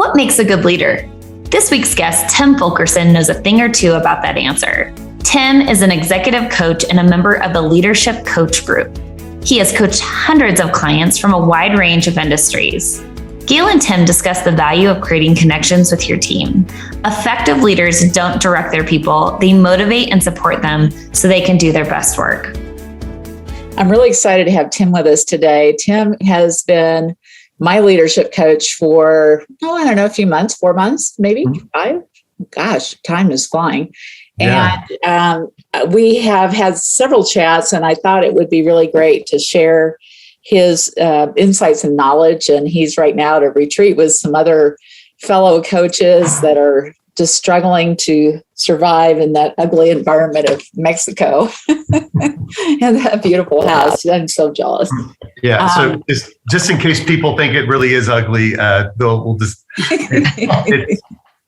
What makes a good leader? This week's guest, Tim Fulkerson, knows a thing or two about that answer. Tim is an executive coach and a member of the Leadership Coach Group. He has coached hundreds of clients from a wide range of industries. Gail and Tim discuss the value of creating connections with your team. Effective leaders don't direct their people, they motivate and support them so they can do their best work. I'm really excited to have Tim with us today. Tim has been my leadership coach for, a few months, 4 months, maybe 5. Gosh, time is flying. Yeah. And we have had several chats, and I thought it would be really great to share his insights and knowledge. And he's right now at a retreat with some other fellow coaches that are just struggling to survive in that ugly environment of Mexico and that beautiful house. I'm so jealous. Yeah. So just in case people think it really is ugly, we'll just,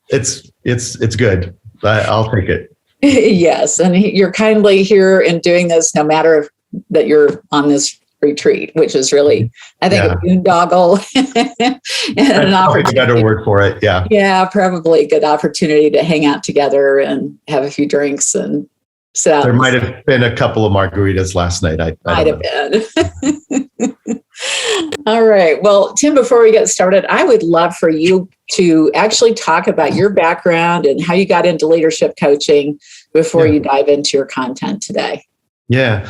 it's good. I'll take it. Yes. And you're kindly here in doing this, no matter that you're on this retreat, which is really, I think, a boondoggle and an opportunity. A better word for it. Yeah. Yeah, probably a good opportunity to hang out together and have a few drinks and sit out. There might have been a couple of margaritas last night. I might have been. All right. Well, Tim, before we get started, I would love for you to actually talk about your background and how you got into leadership coaching before you dive into your content today. Yeah.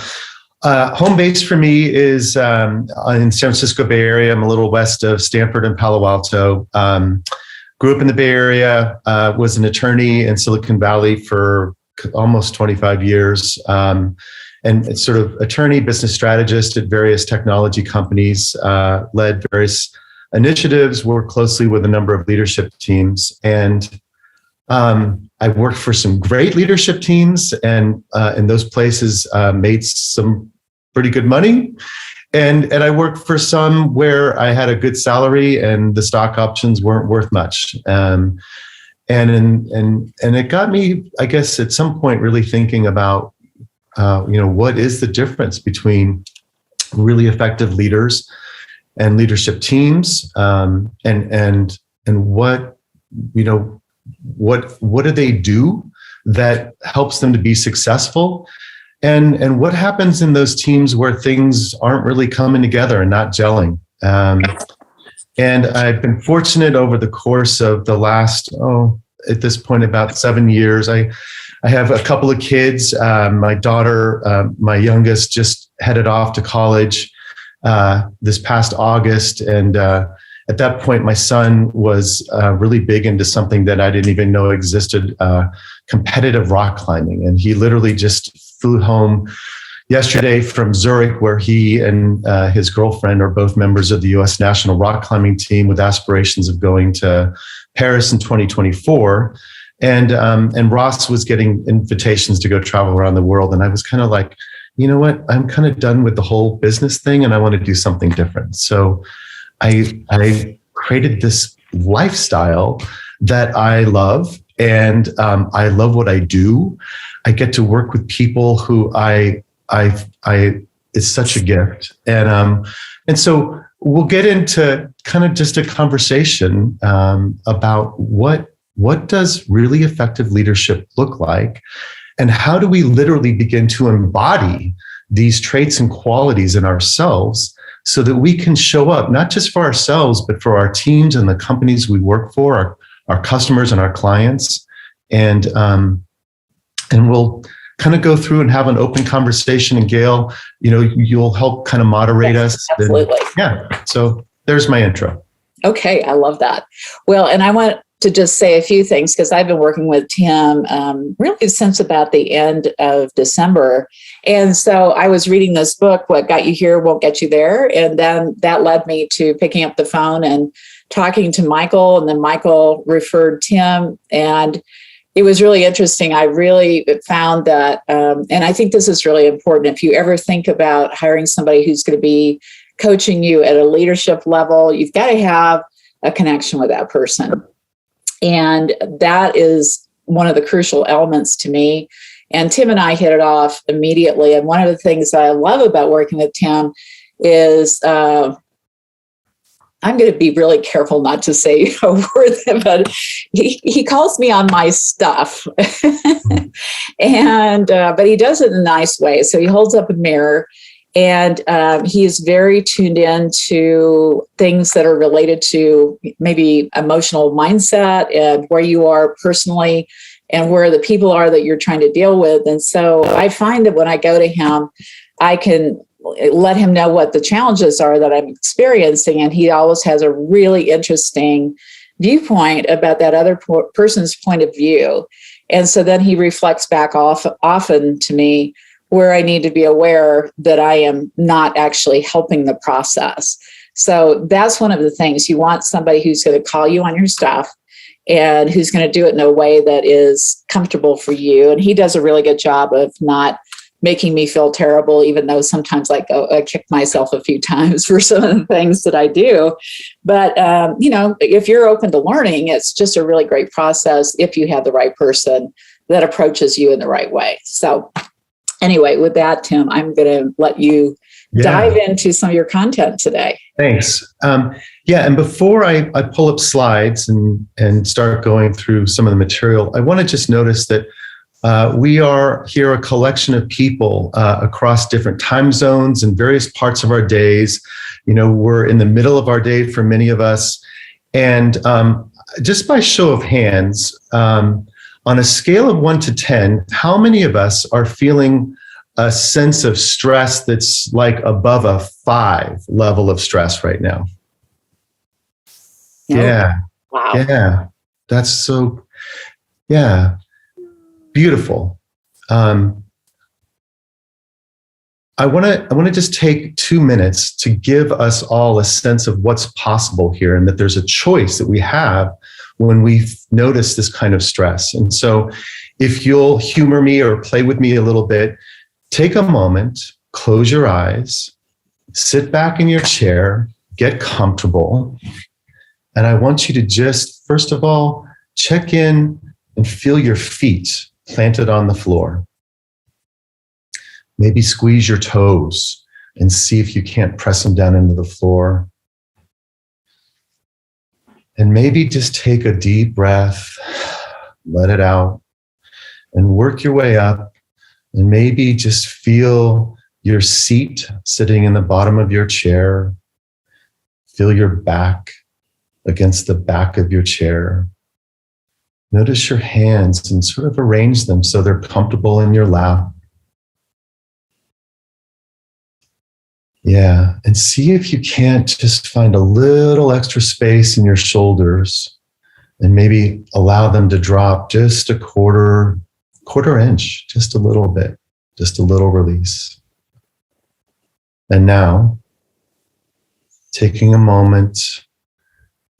Home base for me is in San Francisco Bay Area. I'm a little west of Stanford and Palo Alto. Grew up in the Bay Area, was an attorney in Silicon Valley for almost 25 years. And sort of attorney, business strategist at various technology companies, led various initiatives, worked closely with a number of leadership teams. And I worked for some great leadership teams, and in those places made some pretty good money. And I worked for some where I had a good salary and the stock options weren't worth much. And it got me, I guess, at some point really thinking about, what is the difference between really effective leaders and leadership teams, and what do they do that helps them to be successful, and what happens in those teams where things aren't really coming together and not gelling. And I've been fortunate over the course of the last, at this point, about 7 years. I have a couple of kids. My daughter, my youngest, just headed off to college this past August. And at that point, my son was really big into something that I didn't even know existed, competitive rock climbing. And he literally just flew home yesterday from Zurich, where he and his girlfriend are both members of the U.S. national rock climbing team with aspirations of going to Paris in 2024. And Ross was getting invitations to go travel around the world. And I was kind of like, you know what, I'm kind of done with the whole business thing and I want to do something different. So I created this lifestyle that I love, and I love what I do. I get to work with people who it's such a gift. And so we'll get into kind of just a conversation about what does really effective leadership look like, and how do we literally begin to embody these traits and qualities in ourselves so that we can show up not just for ourselves, but for our teams and the companies we work for, our customers and our clients. And we'll kind of go through and have an open conversation. And Gail, you'll help kind of moderate us. Absolutely. So there's my intro. Okay. I love that. Well, and I want to just say a few things, because I've been working with Tim really since about the end of December. And so I was reading this book, What Got You Here Won't Get You There. And then that led me to picking up the phone and talking to Michael. And then Michael referred Tim. And it was really interesting. I really found that, and I think this is really important. If you ever think about hiring somebody who's going to be coaching you at a leadership level, you've got to have a connection with that person. And that is one of the crucial elements to me. And Tim and I hit it off immediately. And one of the things that I love about working with Tim is I'm going to be really careful not to say a word, but he calls me on my stuff. And, but he does it in a nice way. So he holds up a mirror, and he is very tuned in to things that are related to maybe emotional mindset and where you are personally and where the people are that you're trying to deal with. And so I find that when I go to him, I can let him know what the challenges are that I'm experiencing. And he always has a really interesting viewpoint about that other person's point of view. And so then he reflects back often to me where I need to be aware that I am not actually helping the process. So that's one of the things. You want somebody who's going to call you on your stuff and who's going to do it in a way that is comfortable for you. And he does a really good job of not making me feel terrible, even though sometimes I kick myself a few times for some of the things that I do. But, if you're open to learning, it's just a really great process if you have the right person that approaches you in the right way. So anyway, with that, Tim, I'm going to let you dive into some of your content today. Thanks. And before I pull up slides and start going through some of the material, I want to just notice that we are here a collection of people across different time zones and various parts of our days. We're in the middle of our day for many of us. And just by show of hands, on a scale of 1 to 10, how many of us are feeling a sense of stress that's like above a 5 level of stress right now? Nope. Yeah. Wow. Yeah. That's so, yeah. Beautiful. I want to just take 2 minutes to give us all a sense of what's possible here, and that there's a choice that we have when we notice this kind of stress. And so if you'll humor me or play with me a little bit, take a moment, close your eyes, sit back in your chair, get comfortable. And I want you to just, first of all, check in and feel your feet planted on the floor. Maybe squeeze your toes and see if you can't press them down into the floor. And maybe just take a deep breath, let it out, and work your way up. And maybe just feel your seat sitting in the bottom of your chair. Feel your back against the back of your chair. Notice your hands and sort of arrange them so they're comfortable in your lap. Yeah, and see if you can't just find a little extra space in your shoulders and maybe allow them to drop just a quarter inch, just a little bit, just a little release. And now, taking a moment,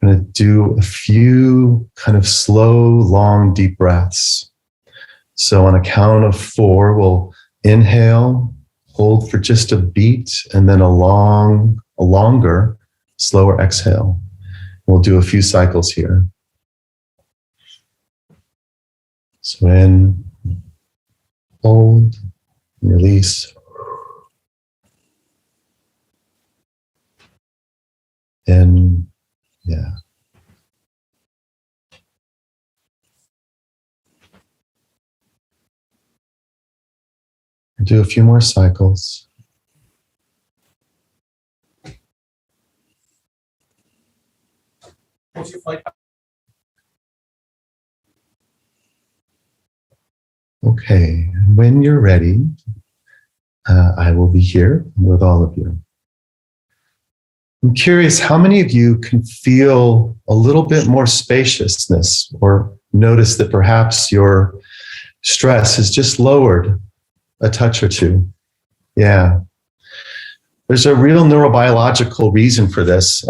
I'm going to do a few kind of slow, long, deep breaths. So on a count of 4, we'll inhale, hold for just a beat, and then a longer, slower exhale. We'll do a few cycles here. So in, hold, and release. In, yeah. Do a few more cycles. Okay, when you're ready, I will be here with all of you. I'm curious, how many of you can feel a little bit more spaciousness or notice that perhaps your stress is just lowered a touch or two? Yeah. There's a real neurobiological reason for this.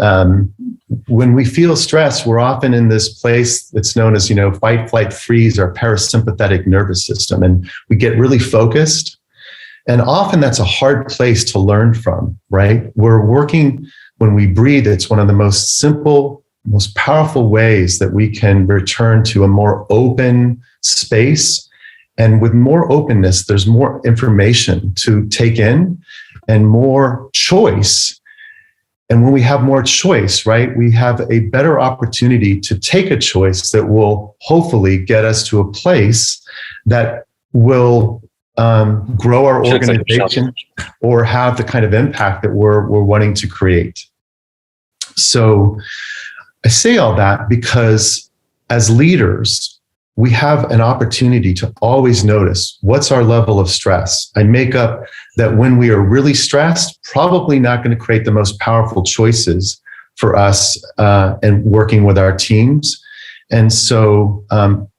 When we feel stress, we're often in this place that's known as, fight, flight, freeze, our parasympathetic nervous system, and we get really focused. And often that's a hard place to learn from, right? We're working, when we breathe, it's one of the most simple, most powerful ways that we can return to a more open space. And with more openness, there's more information to take in and more choice. And when we have more choice, right, we have a better opportunity to take a choice that will hopefully get us to a place that will grow our organization or have the kind of impact that we're wanting to create. So I say all that because as leaders, we have an opportunity to always notice what's our level of stress. I make up that when we are really stressed, probably not going to create the most powerful choices for us and working with our teams. And so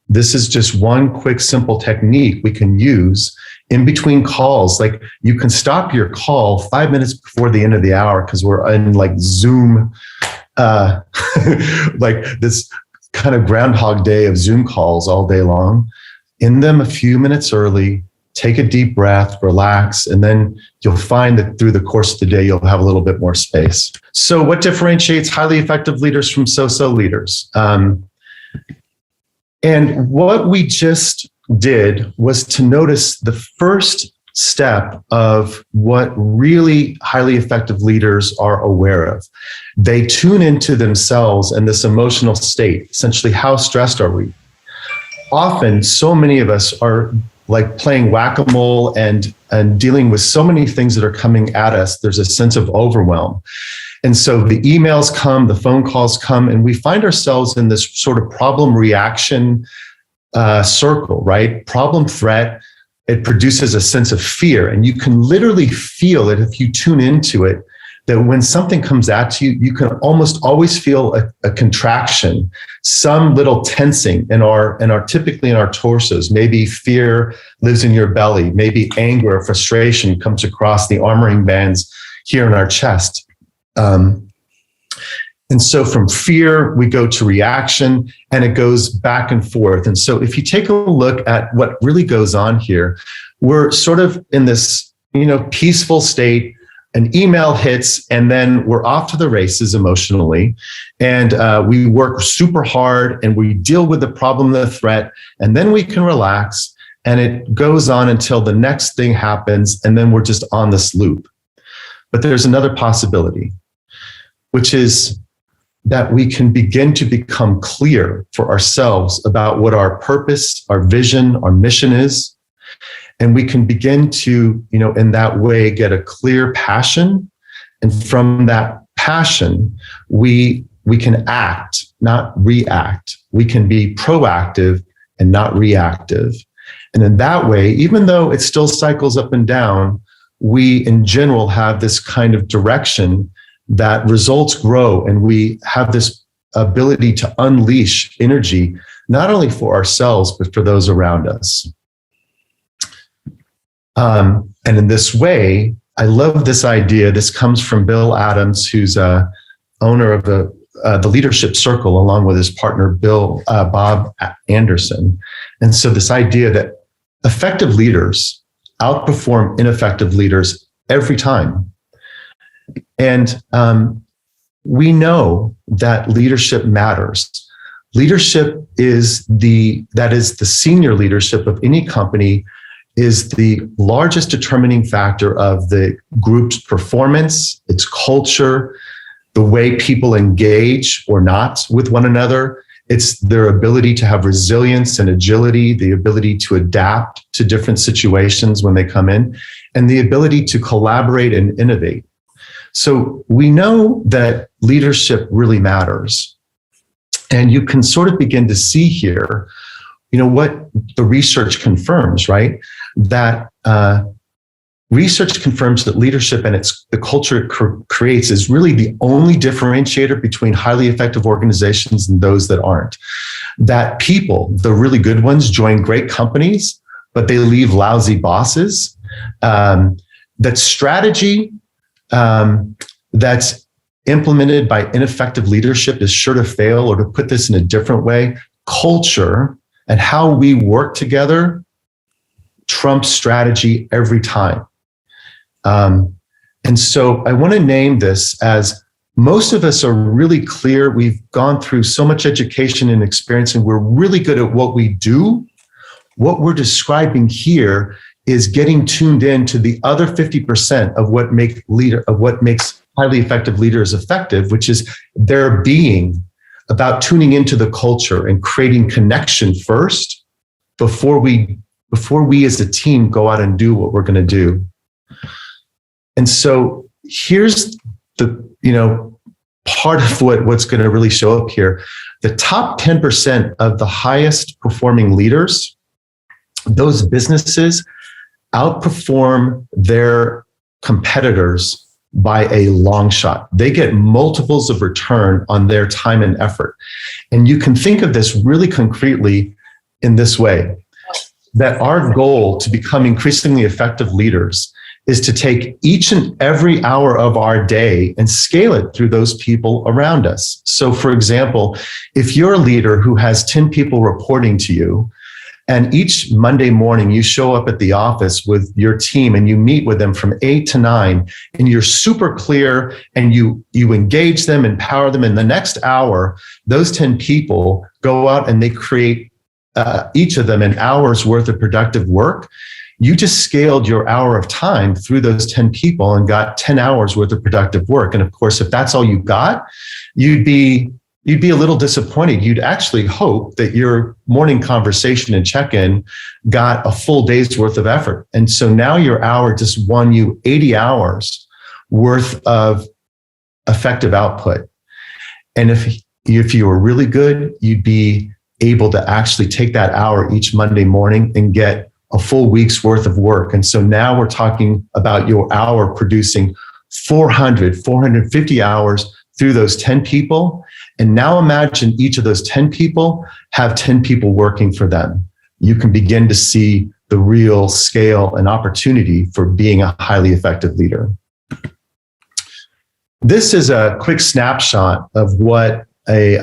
this is just one quick, simple technique we can use in between calls. Like you can stop your call 5 minutes before the end of the hour because we're in like Zoom, like this kind of Groundhog Day of Zoom calls all day long. End them a few minutes early, take a deep breath, relax, and then you'll find that through the course of the day, you'll have a little bit more space. So what differentiates highly effective leaders from so-so leaders? And what we just did was to notice the first step of what really highly effective leaders are aware of. They tune into themselves and this emotional state. Essentially, how stressed are we? Often, so many of us are like playing whack-a-mole and dealing with so many things that are coming at us. There's a sense of overwhelm. And so the emails come, the phone calls come, and we find ourselves in this sort of problem reaction circle, right? Problem threat. It produces a sense of fear. And you can literally feel it if you tune into it, that when something comes at you, you can almost always feel a contraction, some little tensing in our typically in our torsos. Maybe fear lives in your belly. Maybe anger or frustration comes across the armoring bands here in our chest. And so from fear, we go to reaction, and it goes back and forth. And so if you take a look at what really goes on here, we're sort of in this, peaceful state. An email hits, and then we're off to the races emotionally. And we work super hard, and we deal with the problem, the threat, and then we can relax. And it goes on until the next thing happens, and then we're just on this loop. But there's another possibility, which is that we can begin to become clear for ourselves about what our purpose, our vision, our mission is. And we can begin to, in that way, get a clear passion. And from that passion, we can act, not react. We can be proactive and not reactive. And in that way, even though it still cycles up and down, we in general have this kind of direction that results grow, and we have this ability to unleash energy, not only for ourselves, but for those around us. And in this way, I love this idea. This comes from Bill Adams, who's owner of the Leadership Circle, along with his partner, Bob Anderson. And so this idea that effective leaders outperform ineffective leaders every time. And we know that leadership matters. Leadership is the senior leadership of any company, is the largest determining factor of the group's performance, its culture, the way people engage or not with one another. It's their ability to have resilience and agility, the ability to adapt to different situations when they come in, and the ability to collaborate and innovate. So we know that leadership really matters. And you can sort of begin to see here, what the research confirms, right? That research confirms that leadership and the culture it creates is really the only differentiator between highly effective organizations and those that aren't. That people, the really good ones, join great companies, but they leave lousy bosses. That strategy that's implemented by ineffective leadership is sure to fail, or to put this in a different way, culture and how we work together trumps strategy every time. And so I want to name this as most of us are really clear. We've gone through so much education and experience, and we're really good at what we do. What we're describing here is getting tuned in to the other 50% of what makes highly effective leader is effective, which is their being about tuning into the culture and creating connection first before we as a team go out and do what we're going to do. And so here's the, part of what's going to really show up here. The top 10% of the highest performing leaders, those businesses outperform their competitors by a long shot. They get multiples of return on their time and effort. And you can think of this really concretely in this way, that our goal to become increasingly effective leaders is to take each and every hour of our day and scale it through those people around us. So for example, if you're a leader who has 10 people reporting to you, and each Monday morning you show up at the office with your team and you meet with them from 8 to 9, and you're super clear and you engage them, empower them. In the next hour, those 10 people go out and they create each of them an hour's worth of productive work. You just scaled your hour of time through those 10 people and got 10 hours worth of productive work. And of course, if that's all you got, you'd be a little disappointed. You'd actually hope that your morning conversation and check-in got a full day's worth of effort. And so now your hour just won you 80 hours worth of effective output. And if you were really good, you'd be able to actually take that hour each Monday morning and get a full week's worth of work. And so now we're talking about your hour producing 450 hours through those 10 people. And now imagine each of those 10 people have 10 people working for them. You can begin to see the real scale and opportunity for being a highly effective leader. This is a quick snapshot of what a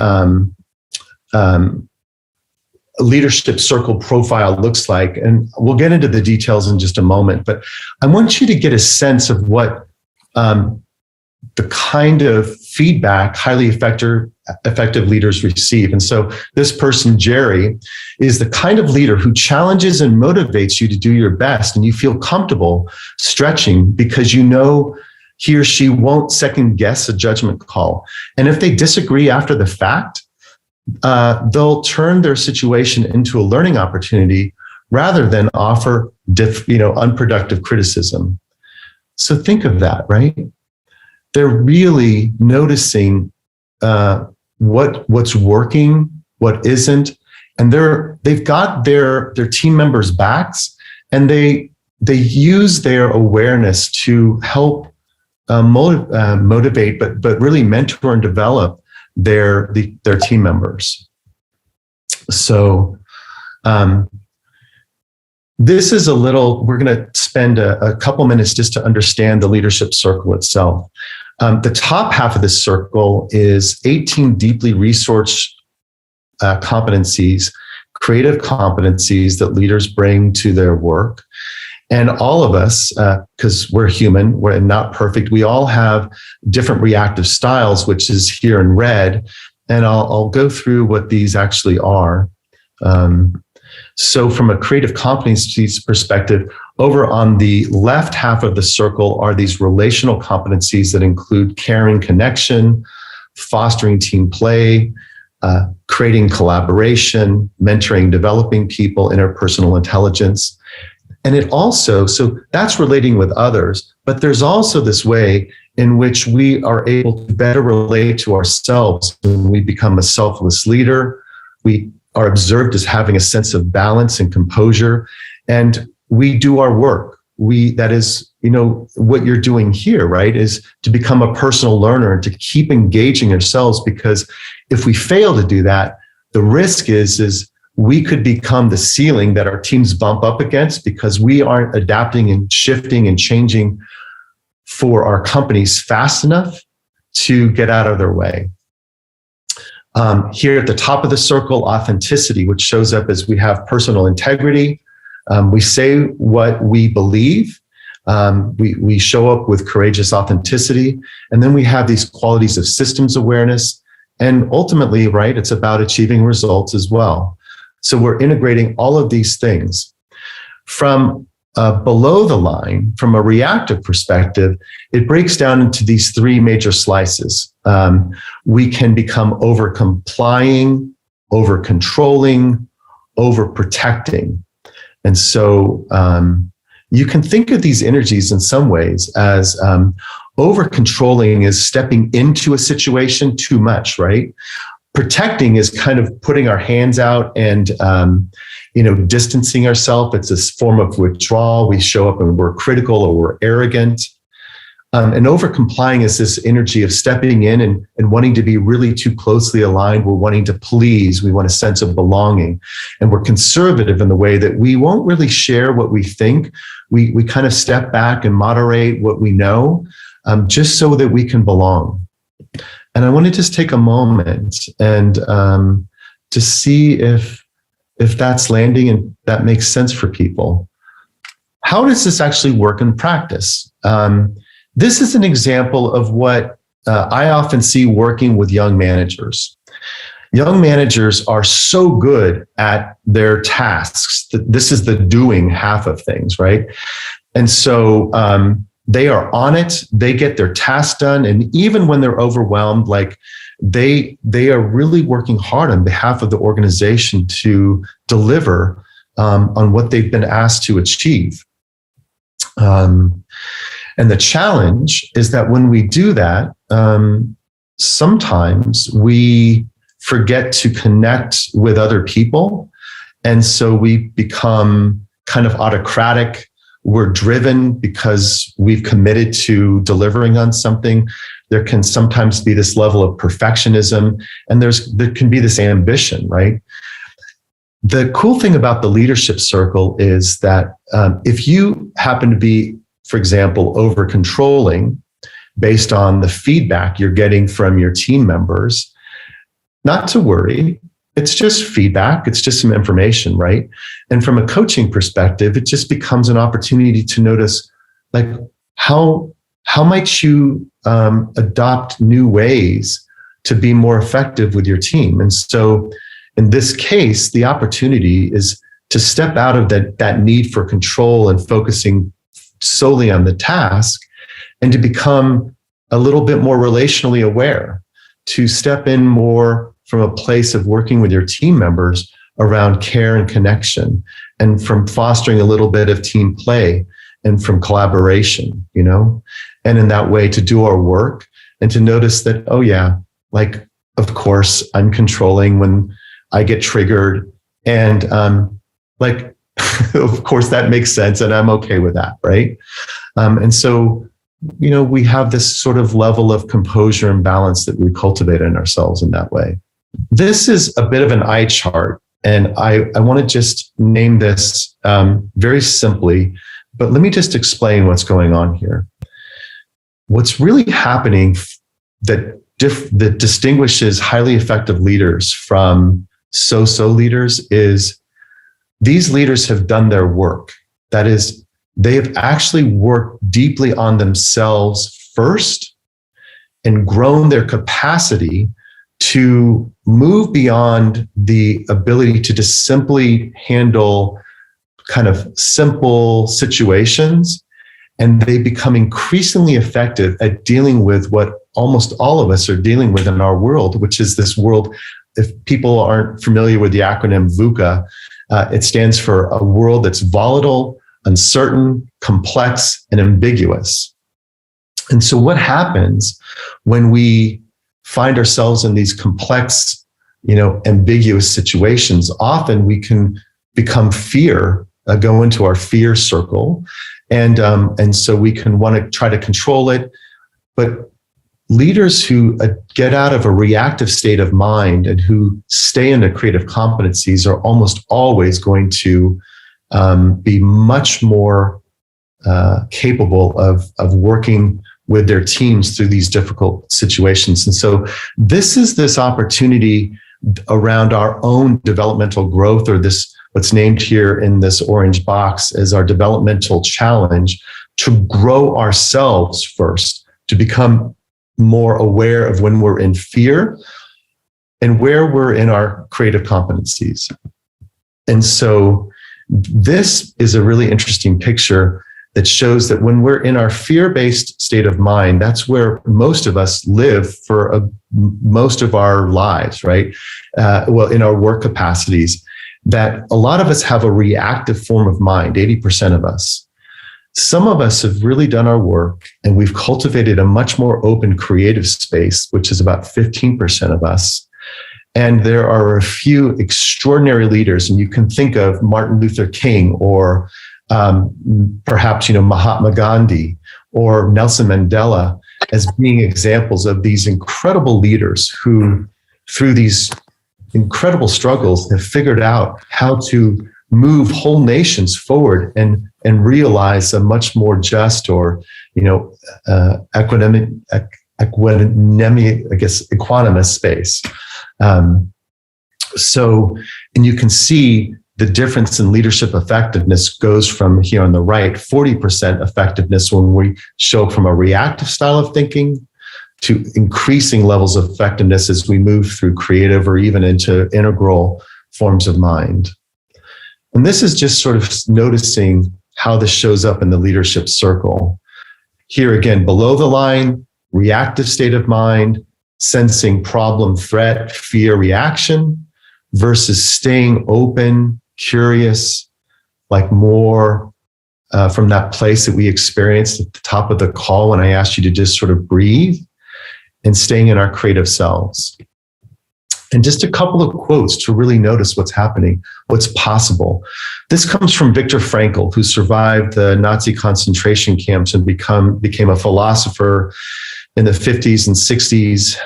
leadership circle profile looks like. And we'll get into the details in just a moment, but I want you to get a sense of what the kind of feedback highly effective leaders receive. And so this person, Jerry, is the kind of leader who challenges and motivates you to do your best, and you feel comfortable stretching because you know he or she won't second guess a judgment call. And if they disagree after the fact, they'll turn their situation into a learning opportunity rather than offer unproductive criticism. So think of that, right? They're really noticing what's working, what isn't, and they've got their team members' backs, and they use their awareness to help motivate, but really mentor and develop their team members. So this is we're going to spend a couple minutes just to understand the leadership circle itself. The top half of this circle is 18 deeply resourced competencies, creative competencies that leaders bring to their work. And all of us, because we're human, we're not perfect, we all have different reactive styles, which is here in red. And I'll go through what these actually are. So from a creative competencies perspective, over on the left half of the circle are these relational competencies that include caring connection, fostering team play, creating collaboration, mentoring, developing people, interpersonal intelligence. And it also, so that's relating with others, but there's also this way in which we are able to better relate to ourselves when we become a selfless leader. We are observed as having a sense of balance and composure, and we do our work. That is, what you're doing here, right, is to become a personal learner and to keep engaging yourselves, because if we fail to do that, the risk is we could become the ceiling that our teams bump up against because we aren't adapting and shifting and changing for our companies fast enough to get out of their way. Here at the top of the circle, authenticity, which shows up as we have personal integrity. We say what we believe. We show up with courageous authenticity. And then we have these qualities of systems awareness. And ultimately, right, it's about achieving results as well. So we're integrating all of these things. From below the line, from a reactive perspective, it breaks down into these three major slices. We can become over complying, over controlling, over protecting. And so you can think of these energies in some ways as over controlling is stepping into a situation too much, right? Protecting is kind of putting our hands out and distancing ourselves. It's this form of withdrawal. We show up and we're critical or we're arrogant. And over complying is this energy of stepping in and wanting to be really too closely aligned. We're wanting to please. We want a sense of belonging. And we're conservative in the way that we won't really share what we think. We kind of step back and moderate what we know, just so that we can belong. And I want to just take a moment and to see if that's landing and that makes sense for people. How does this actually work in practice? This is an example of what I often see working with young managers. Young managers are so good at their tasks. This is the doing half of things, right? And so they are on it. They get their tasks done. And even when they're overwhelmed, like they are really working hard on behalf of the organization to deliver on what they've been asked to achieve. And the challenge is that when we do that, sometimes we forget to connect with other people. And so we become kind of autocratic. We're driven because we've committed to delivering on something. There can sometimes be this level of perfectionism, and there can be this ambition, right? The cool thing about the leadership circle is that if you happen to be, for example, over controlling based on the feedback you're getting from your team members, not to worry. It's just feedback. It's just some information, right? And from a coaching perspective, it just becomes an opportunity to notice, like, how might you adopt new ways to be more effective with your team? And so in this case, the opportunity is to step out of that need for control and focusing solely on the task, and to become a little bit more relationally aware, to step in more from a place of working with your team members around care and connection, and from fostering a little bit of team play and from collaboration, and in that way to do our work and to notice that, oh yeah, like, of course I'm controlling when I get triggered, and of course that makes sense and I'm okay with that, right? And so, we have this sort of level of composure and balance that we cultivate in ourselves in that way. This is a bit of an eye chart, and I want to just name this very simply, but let me just explain what's going on here. What's really happening that distinguishes highly effective leaders from so-so leaders is these leaders have done their work. That is, they have actually worked deeply on themselves first and grown their capacity to move beyond the ability to just simply handle kind of simple situations. And they become increasingly effective at dealing with what almost all of us are dealing with in our world, which is this world. If people aren't familiar with the acronym VUCA, it stands for a world that's volatile, uncertain, complex, and ambiguous. And so what happens when we find ourselves in these complex, ambiguous situations? Often we can become fear, go into our fear circle. And so we can want to try to control it. But leaders who get out of a reactive state of mind and who stay in the creative competencies are almost always going to be much more capable of working with their teams through these difficult situations. And so this opportunity around our own developmental growth, or this, what's named here in this orange box as our developmental challenge, to grow ourselves first, to become more aware of when we're in fear and where we're in our creative competencies. And so This is a really interesting picture that shows that when we're in our fear-based state of mind, that's where most of us live for most of our lives, right? In our work capacities, that a lot of us have a reactive form of mind, 80% of us. Some of us have really done our work and we've cultivated a much more open creative space, which is about 15% of us. And there are a few extraordinary leaders, and you can think of Martin Luther King or perhaps, Mahatma Gandhi or Nelson Mandela as being examples of these incredible leaders who, through these incredible struggles, have figured out how to move whole nations forward and realize a much more just or, equanimous space. And you can see the difference in leadership effectiveness goes from here on the right, 40% effectiveness when we show from a reactive style of thinking to increasing levels of effectiveness as we move through creative or even into integral forms of mind. And this is just sort of noticing how this shows up in the leadership circle. Here again, below the line, reactive state of mind, sensing problem, threat, fear, reaction, versus staying open, curious, like more from that place that we experienced at the top of the call when I asked you to just sort of breathe and staying in our creative selves. And just a couple of quotes to really notice what's happening, what's possible. This comes from Viktor Frankl, who survived the Nazi concentration camps and became a philosopher in the 50s and 60s,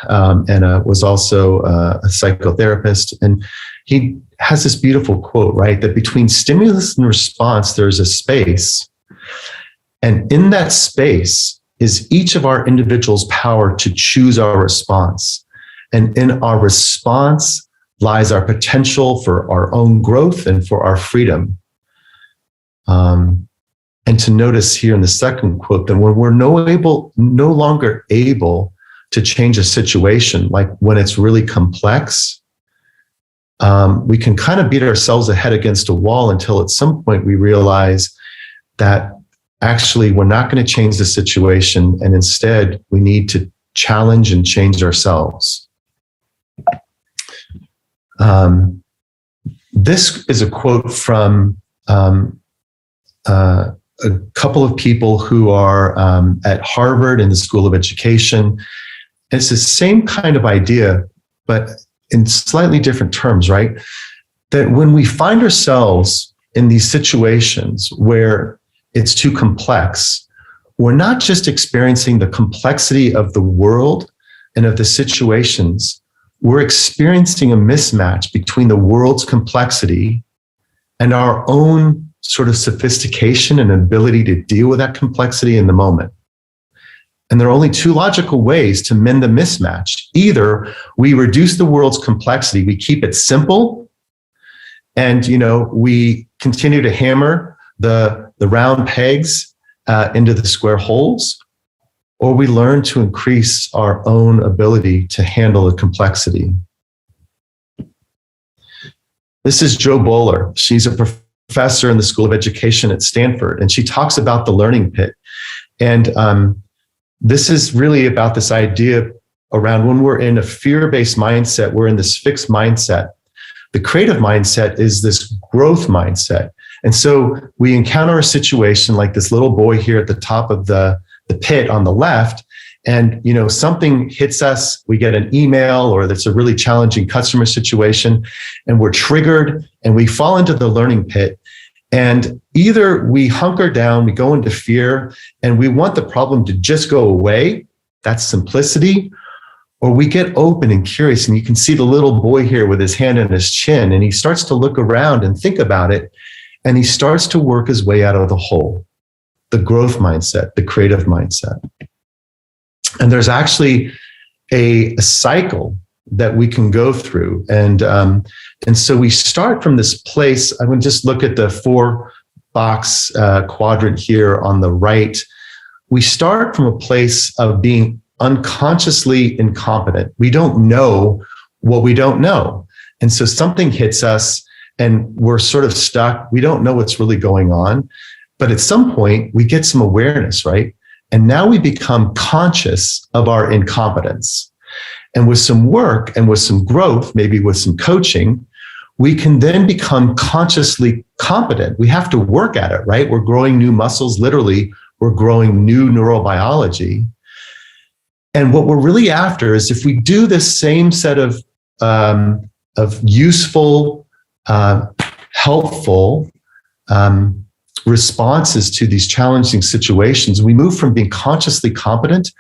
and was also a psychotherapist. And he has this beautiful quote, right? That between stimulus and response, there's a space. And in that space is each of our individuals' power to choose our response. And in our response lies our potential for our own growth and for our freedom. And to notice here in the second quote that when we're no longer able to change a situation, like when it's really complex, we can kind of beat ourselves head against a wall until at some point we realize that actually we're not going to change the situation, and instead we need to challenge and change ourselves. This is a quote from a couple of people who are at Harvard in the School of Education. It's the same kind of idea, but in slightly different terms, right? That when we find ourselves in these situations where it's too complex, we're not just experiencing the complexity of the world and of the situations, we're experiencing a mismatch between the world's complexity and our own sort of sophistication and ability to deal with that complexity in the moment. And there are only two logical ways to mend the mismatch. Either we reduce the world's complexity, we keep it simple, and we continue to hammer the round pegs into the square holes, or we learn to increase our own ability to handle the complexity. This is Jo Boaler. She's a professor in the School of Education at Stanford, and she talks about the learning pit. And this is really about this idea around when we're in a fear-based mindset, we're in this fixed mindset. The creative mindset is this growth mindset. And so we encounter a situation like this little boy here at the top of the pit on the left, and something hits us, we get an email, or that's a really challenging customer situation, and we're triggered and we fall into the learning pit. And either we hunker down, we go into fear, and we want the problem to just go away. That's simplicity. Or we get open and curious, and you can see the little boy here with his hand on his chin, and he starts to look around and think about it, and he starts to work his way out of the hole, the growth mindset, the creative mindset. And there's actually a cycle that we can go through. And so we start from this place. I would just look at the 4-box quadrant here on the right. We start from a place of being unconsciously incompetent. We don't know what we don't know. And so something hits us, and we're sort of stuck. We don't know what's really going on. But at some point, we get some awareness, right? And now we become conscious of our incompetence. And with some work and with some growth, maybe with some coaching, we can then become consciously competent. We have to work at it, right? We're growing new muscles. Literally, we're growing new neurobiology. And what we're really after is if we do this same set of useful, helpful responses to these challenging situations, we move from being consciously competent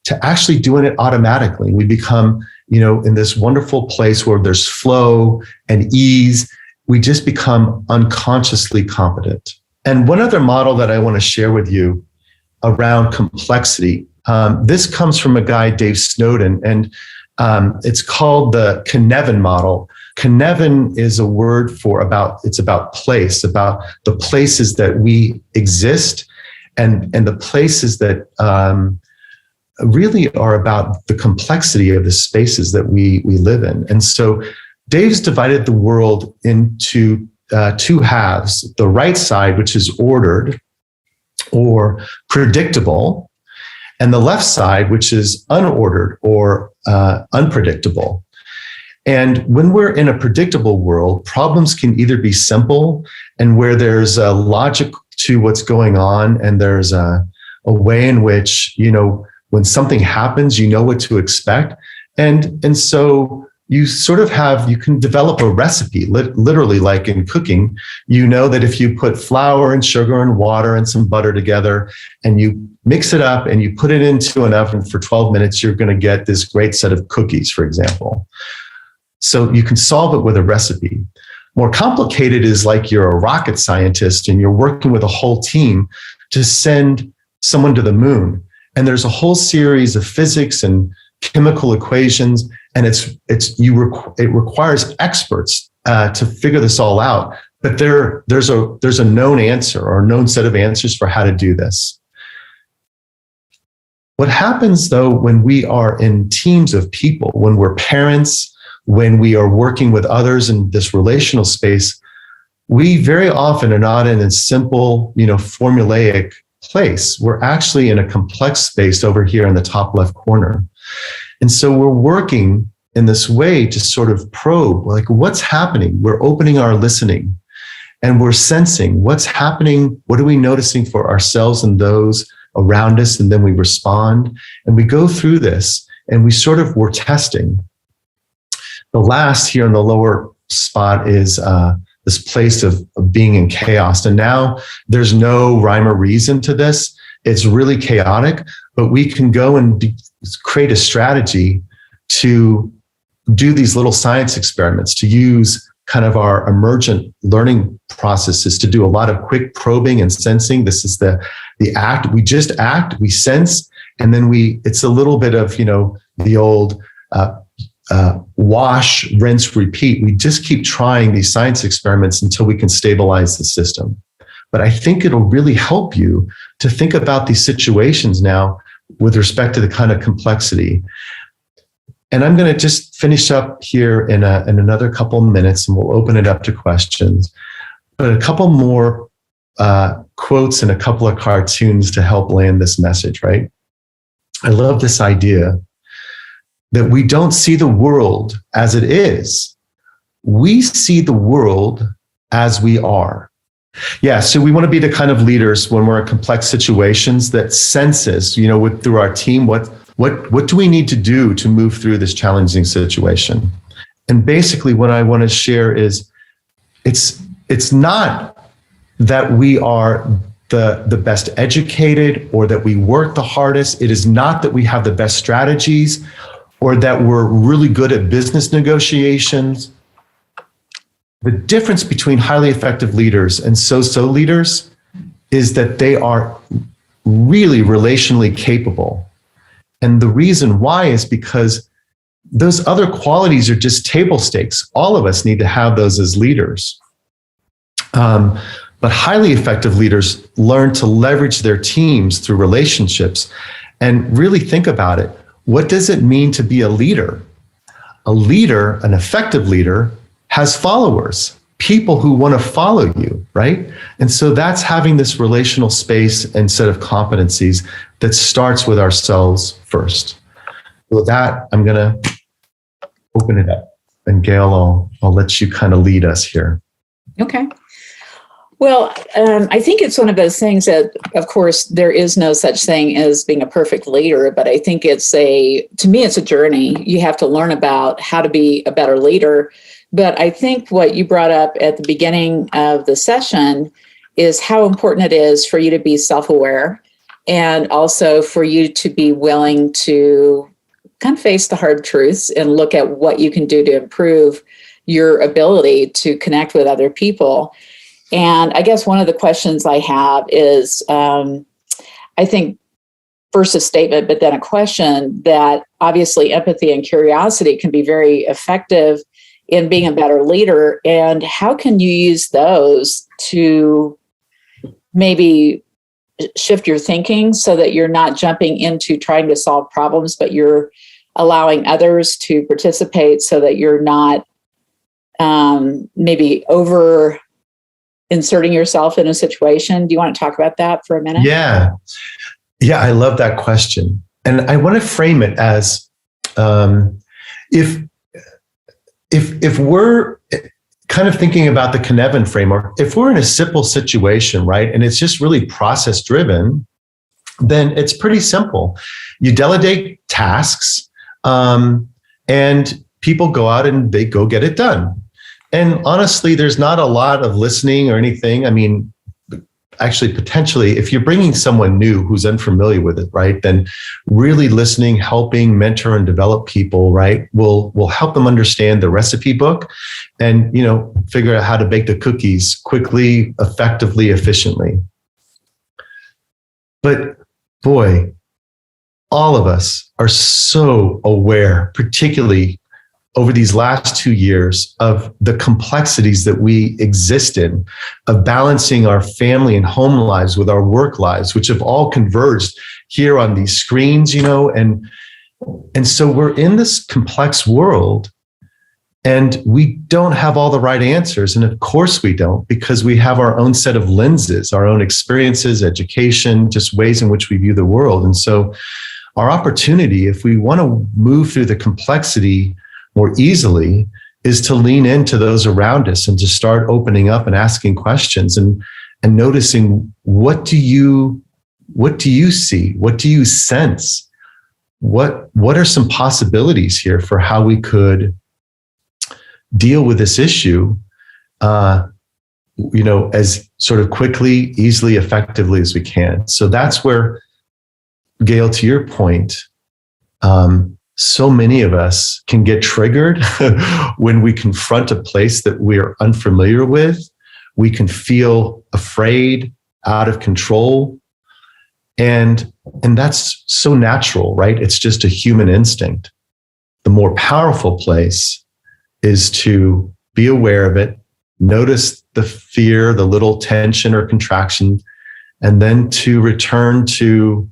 to actually doing it automatically. We become, in this wonderful place where there's flow and ease. We just become unconsciously competent. And one other model that I want to share with you around complexity. This comes from a guy, Dave Snowden, and it's called the Cynefin model. Cynefin is a word for it's about place, about the places that we exist and the places that really are about the complexity of the spaces that we live in. And so Dave's divided the world into two halves, the right side, which is ordered or predictable, and the left side, which is unordered or unpredictable. And when we're in a predictable world, problems can either be simple and where there's a logic to what's going on, and there's a way in which, when something happens, you know what to expect. And so you you can develop a recipe, literally like in cooking. You know that if you put flour and sugar and water and some butter together and you mix it up and you put it into an oven for 12 minutes, you're going to get this great set of cookies, for example. So you can solve it with a recipe. More complicated is like you're a rocket scientist and you're working with a whole team to send someone to the moon. And there's a whole series of physics and chemical equations, and it requires experts to figure this all out. But there's a known answer or a known set of answers for how to do this. What happens though when we are in teams of people, when we're parents, when we are working with others in this relational space, we very often are not in a simple, formulaic place. We're actually in a complex space over here in the top left corner. And so we're working in this way to sort of probe, like, what's happening? We're opening our listening and we're sensing what's happening. What are we noticing for ourselves and those around us? And then we respond and we go through this and we're testing. The last here in the lower spot is this place of being in chaos. And now there's no rhyme or reason to this. It's really chaotic, but we can go and create a strategy to do these little science experiments, to use kind of our emergent learning processes to do a lot of quick probing and sensing. This is the act. We just act, we sense, and then it's a little bit of, the old wash, rinse, repeat. We just keep trying these science experiments until we can stabilize the system. But I think it'll really help you to think about these situations now with respect to the kind of complexity. And I'm going to just finish up here in another couple of minutes, and we'll open it up to questions. But a couple more quotes and a couple of cartoons to help land this message, right? I love this idea that we don't see the world as it is. We see the world as we are. Yeah, so we want to be the kind of leaders when we're in complex situations that senses, through our team, what do we need to do to move through this challenging situation? And basically what I want to share is it's not that we are the best educated or that we work the hardest. It is not that we have the best strategies or that we're really good at business negotiations. The difference between highly effective leaders and so-so leaders is that they are really relationally capable. And the reason why is because those other qualities are just table stakes. All of us need to have those as leaders. But highly effective leaders learn to leverage their teams through relationships and really think about it. What does it mean to be a leader? A leader, an effective leader, has followers. people who want to follow you, right? And so that's having this relational space and set of competencies that starts with ourselves first. With that, I'm going to open it up. And Gail, I'll let you kind of lead us here. Okay. Well, I think it's one of those things that, of course, there is no such thing as being a perfect leader, but I think to me, it's a journey. You have to learn about how to be a better leader. But I think what you brought up at the beginning of the session is how important it is for you to be self-aware and also for you to be willing to kind of face the hard truths and look at what you can do to improve your ability to connect with other people. And I guess one of the questions I have is, I think first a statement, but then a question that obviously empathy and curiosity can be very effective in being a better leader. And how can you use those to maybe shift your thinking so that you're not jumping into trying to solve problems, but you're allowing others to participate so that you're not maybe over inserting yourself in a situation? Do you want to talk about that for a minute? Yeah, I love that question. And I want to frame it as if we're kind of thinking about the Cynefin framework, if we're in a simple situation, right, and it's just really process driven, then it's pretty simple. You delegate tasks, and people go out and they go get it done. And honestly, there's not a lot of listening or anything. I mean, actually, potentially, if you're bringing someone new who's unfamiliar with it, right, then really listening, helping mentor and develop people, right, will help them understand the recipe book and, figure out how to bake the cookies quickly, effectively, efficiently. But boy, all of us are so aware, particularly over these last 2 years, of the complexities that we exist in, of balancing our family and home lives with our work lives, which have all converged here on these screens, and so we're in this complex world and we don't have all the right answers. And of course we don't, because we have our own set of lenses, our own experiences, education, just ways in which we view the world. And so our opportunity, if we want to move through the complexity more easily, is to lean into those around us and to start opening up and asking questions and noticing, what do you see? What do you sense? What are some possibilities here for how we could deal with this issue, as sort of quickly, easily, effectively as we can? So that's where, Gail, to your point, so many of us can get triggered when we confront a place that we are unfamiliar with. We can feel afraid, out of control. And that's so natural, right? It's just a human instinct. The more powerful place is to be aware of it, notice the fear, the little tension or contraction, and then to return to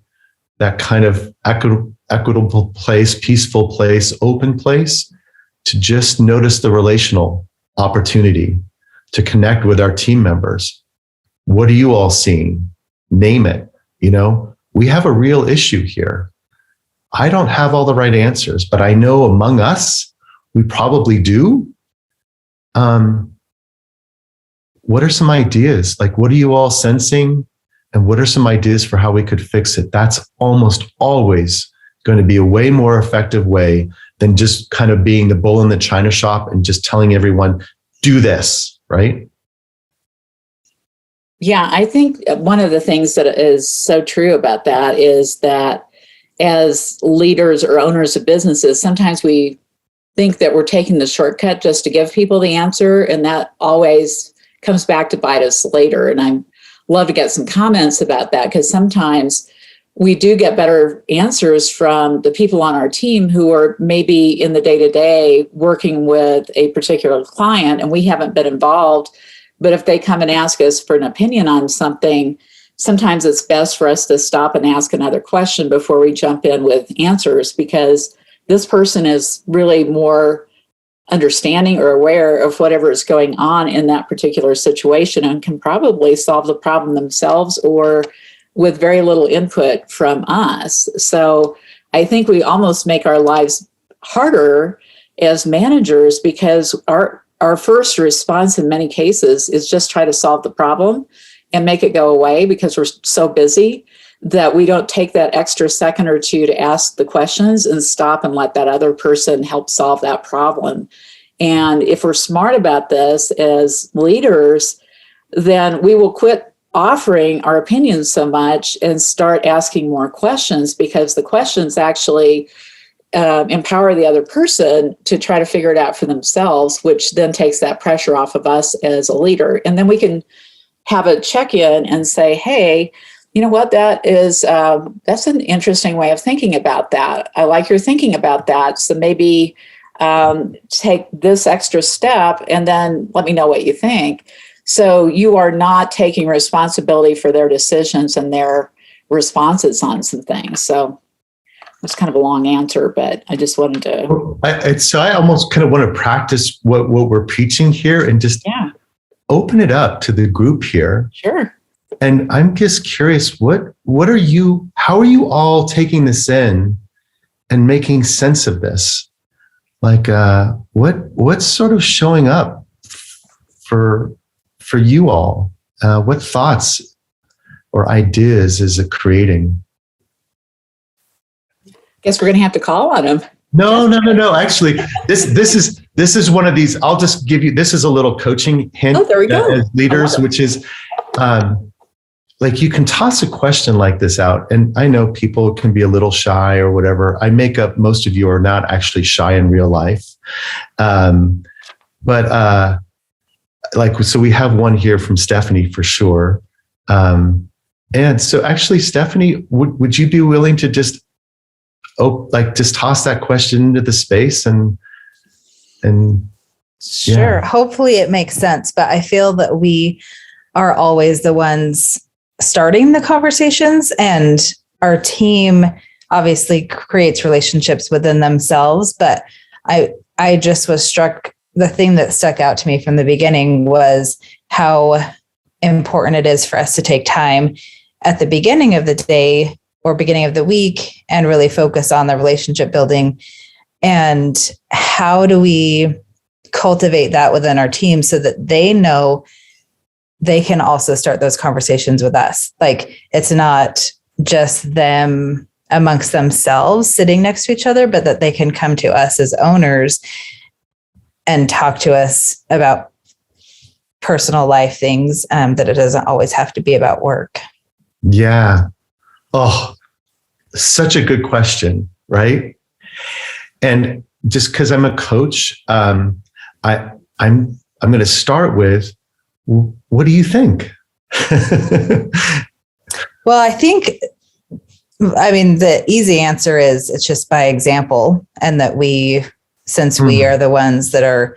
that kind of equitable place, peaceful place, open place, to just notice the relational opportunity to connect with our team members. What are you all seeing? Name it. We have a real issue here. I don't have all the right answers, but I know among us, we probably do. What are some ideas? Like, what are you all sensing? And what are some ideas for how we could fix it? That's almost always going to be a way more effective way than just kind of being the bull in the china shop and just telling everyone, do this, right? Yeah, I think one of the things that is so true about that is that as leaders or owners of businesses, sometimes we think that we're taking the shortcut just to give people the answer, and that always comes back to bite us later. And I love to get some comments about that, because sometimes we do get better answers from the people on our team who are maybe in the day-to-day working with a particular client and we haven't been involved. But if they come and ask us for an opinion on something, sometimes it's best for us to stop and ask another question before we jump in with answers, because this person is really more understanding or aware of whatever is going on in that particular situation and can probably solve the problem themselves or with very little input from us. So I think we almost make our lives harder as managers because our first response in many cases is just try to solve the problem and make it go away because we're so busy that we don't take that extra second or two to ask the questions and stop and let that other person help solve that problem. And if we're smart about this as leaders, then we will quit offering our opinions so much and start asking more questions, because the questions actually empower the other person to try to figure it out for themselves, which then takes that pressure off of us as a leader. And then we can have a check-in and say, hey, you know what, that's an interesting way of thinking about that. I like your thinking about that. So maybe take this extra step and then let me know what you think. So you are not taking responsibility for their decisions and their responses on some things. So it's kind of a long answer, but I just wanted to. So I almost kind of want to practice what we're preaching here and just open it up to the group here. Sure. And I'm just curious, how are you all taking this in and making sense of this? Like, what's sort of showing up for you all? What thoughts or ideas is it creating? Guess we're going to have to call on them. No. Actually, this is one of these. I'll just give you. This is a little coaching hint. Oh, there we go. As leaders, which is, like, you can toss a question like this out, and I know people can be a little shy or whatever. I make up most of you are not actually shy in real life, but so we have one here from Stephanie for sure. And so actually, Stephanie, would you be willing to just toss that question into the space and Sure. Hopefully it makes sense, but I feel that we are always the ones starting the conversations, and our team obviously creates relationships within themselves. But I just was struck, the thing that stuck out to me from the beginning was how important it is for us to take time at the beginning of the day or beginning of the week and really focus on the relationship building. And how do we cultivate that within our team so that they know they can also start those conversations with us? Like, it's not just them amongst themselves sitting next to each other, but that they can come to us as owners and talk to us about personal life things, that it doesn't always have to be about work. Yeah. Oh, such a good question, right? And just because I'm a coach, I'm going to start with, what do you think? Well, the easy answer is it's just by example, and that since we are the ones that are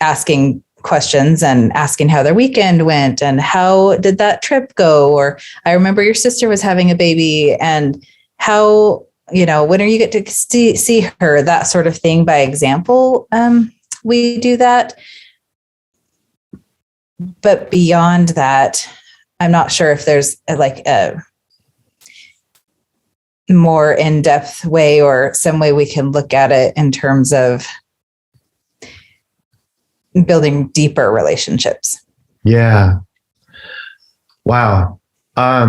asking questions and asking how their weekend went and how did that trip go, or I remember your sister was having a baby and how, when are you get to see her, that sort of thing. By example, we do that. But beyond that, I'm not sure if there's a more in-depth way or some way we can look at it in terms of building deeper relationships. Yeah. Wow. I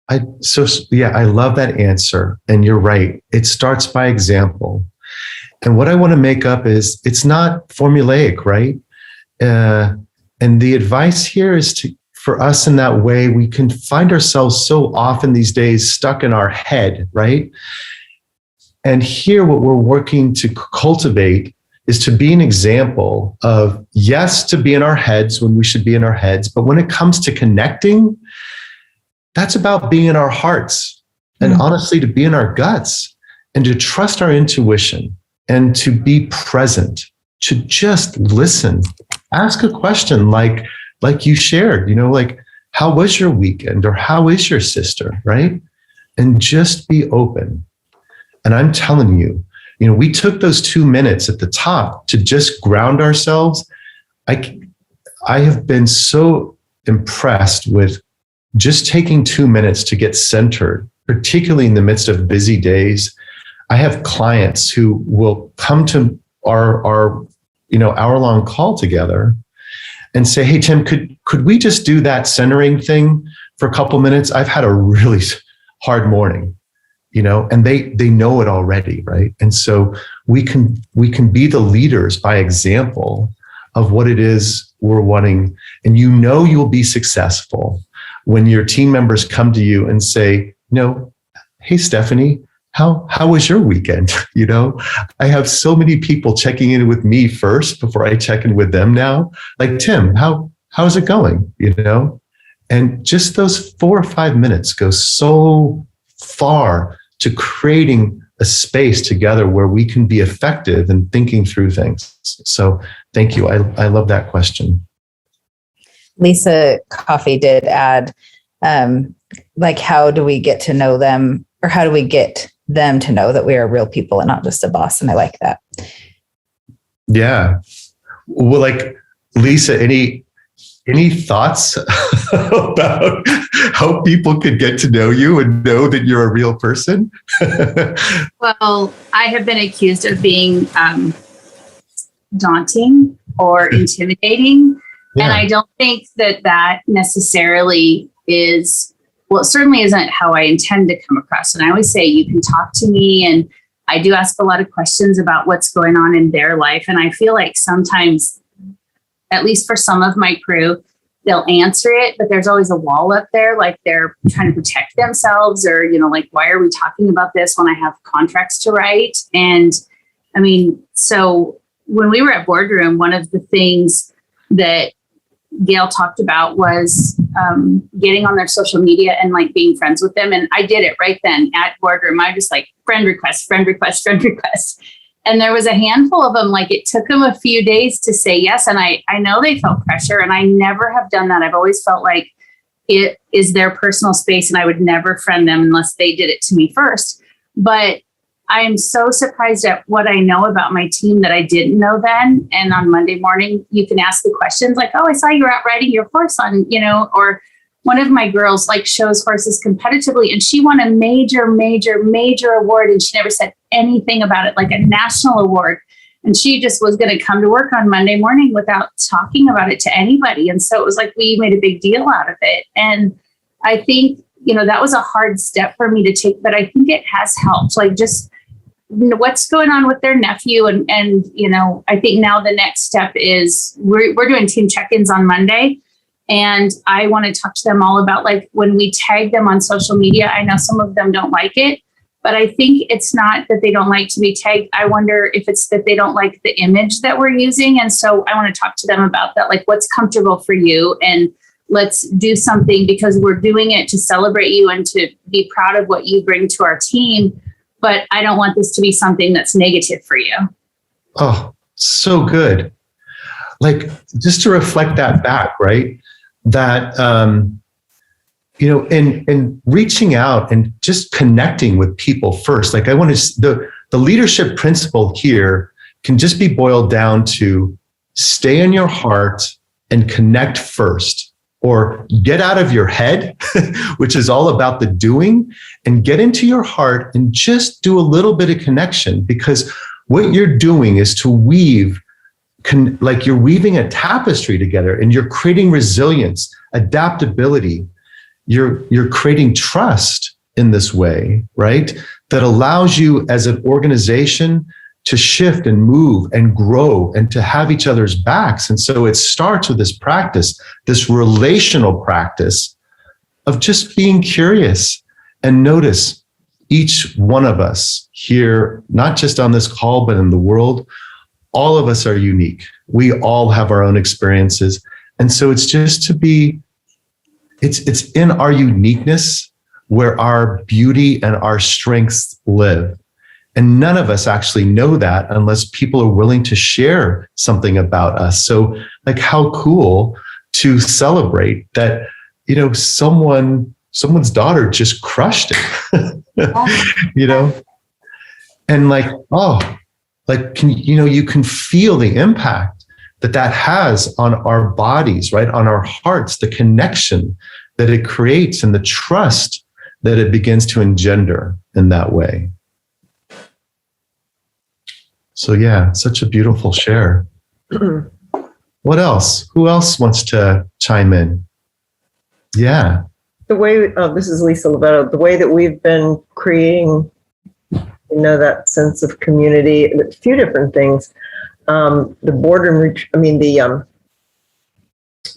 love that answer. And you're right. It starts by example. And what I want to make up is it's not formulaic, right? And the advice here is for us in that way, we can find ourselves so often these days stuck in our head, right? And here what we're working to cultivate is to be an example of, yes, to be in our heads when we should be in our heads. But when it comes to connecting, that's about being in our hearts and honestly to be in our guts and to trust our intuition and to be present, to just listen, ask a question like you shared, how was your weekend or how is your sister, right? And just be open. And I'm telling you, we took those 2 minutes at the top to just ground ourselves. I have been so impressed with just taking 2 minutes to get centered, particularly in the midst of busy days. I have clients who will come to our hour-long call together and say, "Hey, Tim, could we just do that centering thing for a couple minutes? I've had a really hard morning," and they know it already, right? And so we can be the leaders by example of what it is we're wanting. And you'll be successful when your team members come to you and say, "Hey, Stephanie, how was your weekend?" I have so many people checking in with me first before I check in with them now. Like, "Tim, how's it going?" And just those 4 or 5 minutes go so far to creating a space together where we can be effective in thinking through things. So thank you. I love that question. Lisa Coffey did add, how do we get to know them, or how do we get them to know that we are real people and not just a boss? And I like that. Yeah. Well, Lisa, any thoughts about how people could get to know you and know that you're a real person? Well, I have been accused of being daunting or intimidating. Yeah. And I don't think that necessarily is, well, it certainly isn't how I intend to come across. And I always say, you can talk to me, and I do ask a lot of questions about what's going on in their life. And I feel like sometimes, at least for some of my crew, they'll answer it, but there's always a wall up there, like they're trying to protect themselves, or, why are we talking about this when I have contracts to write? And so when we were at Boardroom, one of the things that Gail talked about was getting on their social media and being friends with them. And I did it right then at Boardroom. I just friend request, friend request, friend request. And there was a handful of them, it took them a few days to say yes. And I know they felt pressure, and I never have done that. I've always felt like it is their personal space, and I would never friend them unless they did it to me first. But I am so surprised at what I know about my team that I didn't know then. And on Monday morning, you can ask the questions "Oh, I saw you were out riding your horse on," or one of my girls shows horses competitively, and she won a major award, and she never said anything about it, a national award. And she just was going to come to work on Monday morning without talking about it to anybody. And so it was we made a big deal out of it. And I think, that was a hard step for me to take, but I think it has helped. Just what's going on with their nephew. And I think now the next step is we're doing team check-ins on Monday. And I want to talk to them all about when we tag them on social media. I know some of them don't like it, but I think it's not that they don't like to be tagged. I wonder if it's that they don't like the image that we're using. And so I want to talk to them about that, what's comfortable for you, and let's do something, because we're doing it to celebrate you and to be proud of what you bring to our team. But I don't want this to be something that's negative for you. Oh, so good. Just to reflect that back, right? That, in reaching out and just connecting with people first. I want to, the leadership principle here can just be boiled down to stay in your heart and connect first, or get out of your head, which is all about the doing, and get into your heart and just do a little bit of connection, because what you're doing is to weave, you're weaving a tapestry together, and you're creating resilience, adaptability. You're creating trust in this way, right? That allows you as an organization to shift and move and grow and to have each other's backs. And so it starts with this practice, this relational practice of just being curious, and notice each one of us here, not just on this call, but in the world, all of us are unique. We all have our own experiences. And so it's just to be, it's in our uniqueness where our beauty and our strengths live. And none of us actually know that unless people are willing to share something about us. So how cool to celebrate that, someone's daughter just crushed it, And like, oh, like, you can feel the impact that has on our bodies, right? On our hearts, the connection that it creates and the trust that it begins to engender in that way. So yeah, such a beautiful share. What else? Who else wants to chime in? Yeah. The way, this is Lisa Lovetto, the way that we've been creating, that sense of community, a few different things. The boardroom, the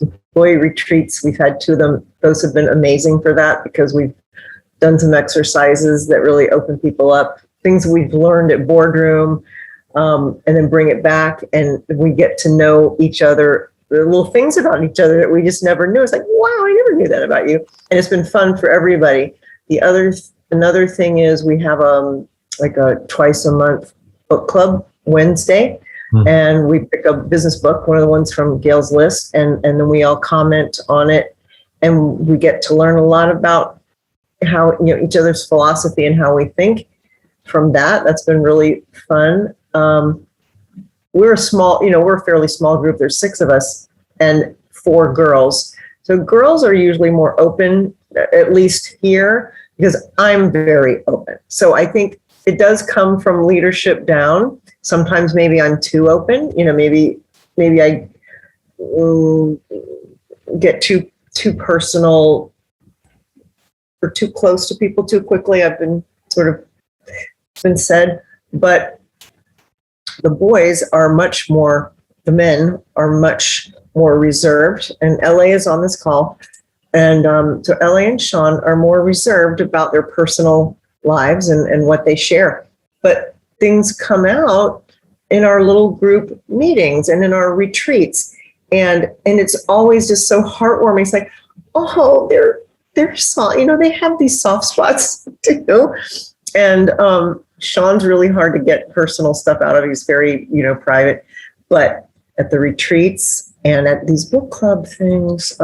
employee retreats, we've had 2 of them. Those have been amazing for that because we've done some exercises that really open people up, things we've learned at Boardroom, and then bring it back, and we get to know each other, the little things about each other that we just never knew. It's like, wow, I never knew that about you. And it's been fun for everybody. Another thing is we have like a twice a month book club Wednesday, and we pick a business book, one of the ones from Gail's list, and then we all comment on it, and we get to learn a lot about how, each other's philosophy and how we think from that. That's been really fun. We're a fairly small group. There's 6 of us and 4 girls. So girls are usually more open, at least here, because I'm very open. So I think it does come from leadership down. Sometimes maybe I'm too open, maybe I get too personal or too close to people too quickly. I've been said, but the boys are the men are much more reserved, and LA is on this call. And so LA and Sean are more reserved about their personal lives and what they share. But things come out in our little group meetings and in our retreats. And it's always just so heartwarming. It's like, oh, they're soft, they have these soft spots too. And Sean's really hard to get personal stuff out of. He's very, private. But at the retreats and at these book club things,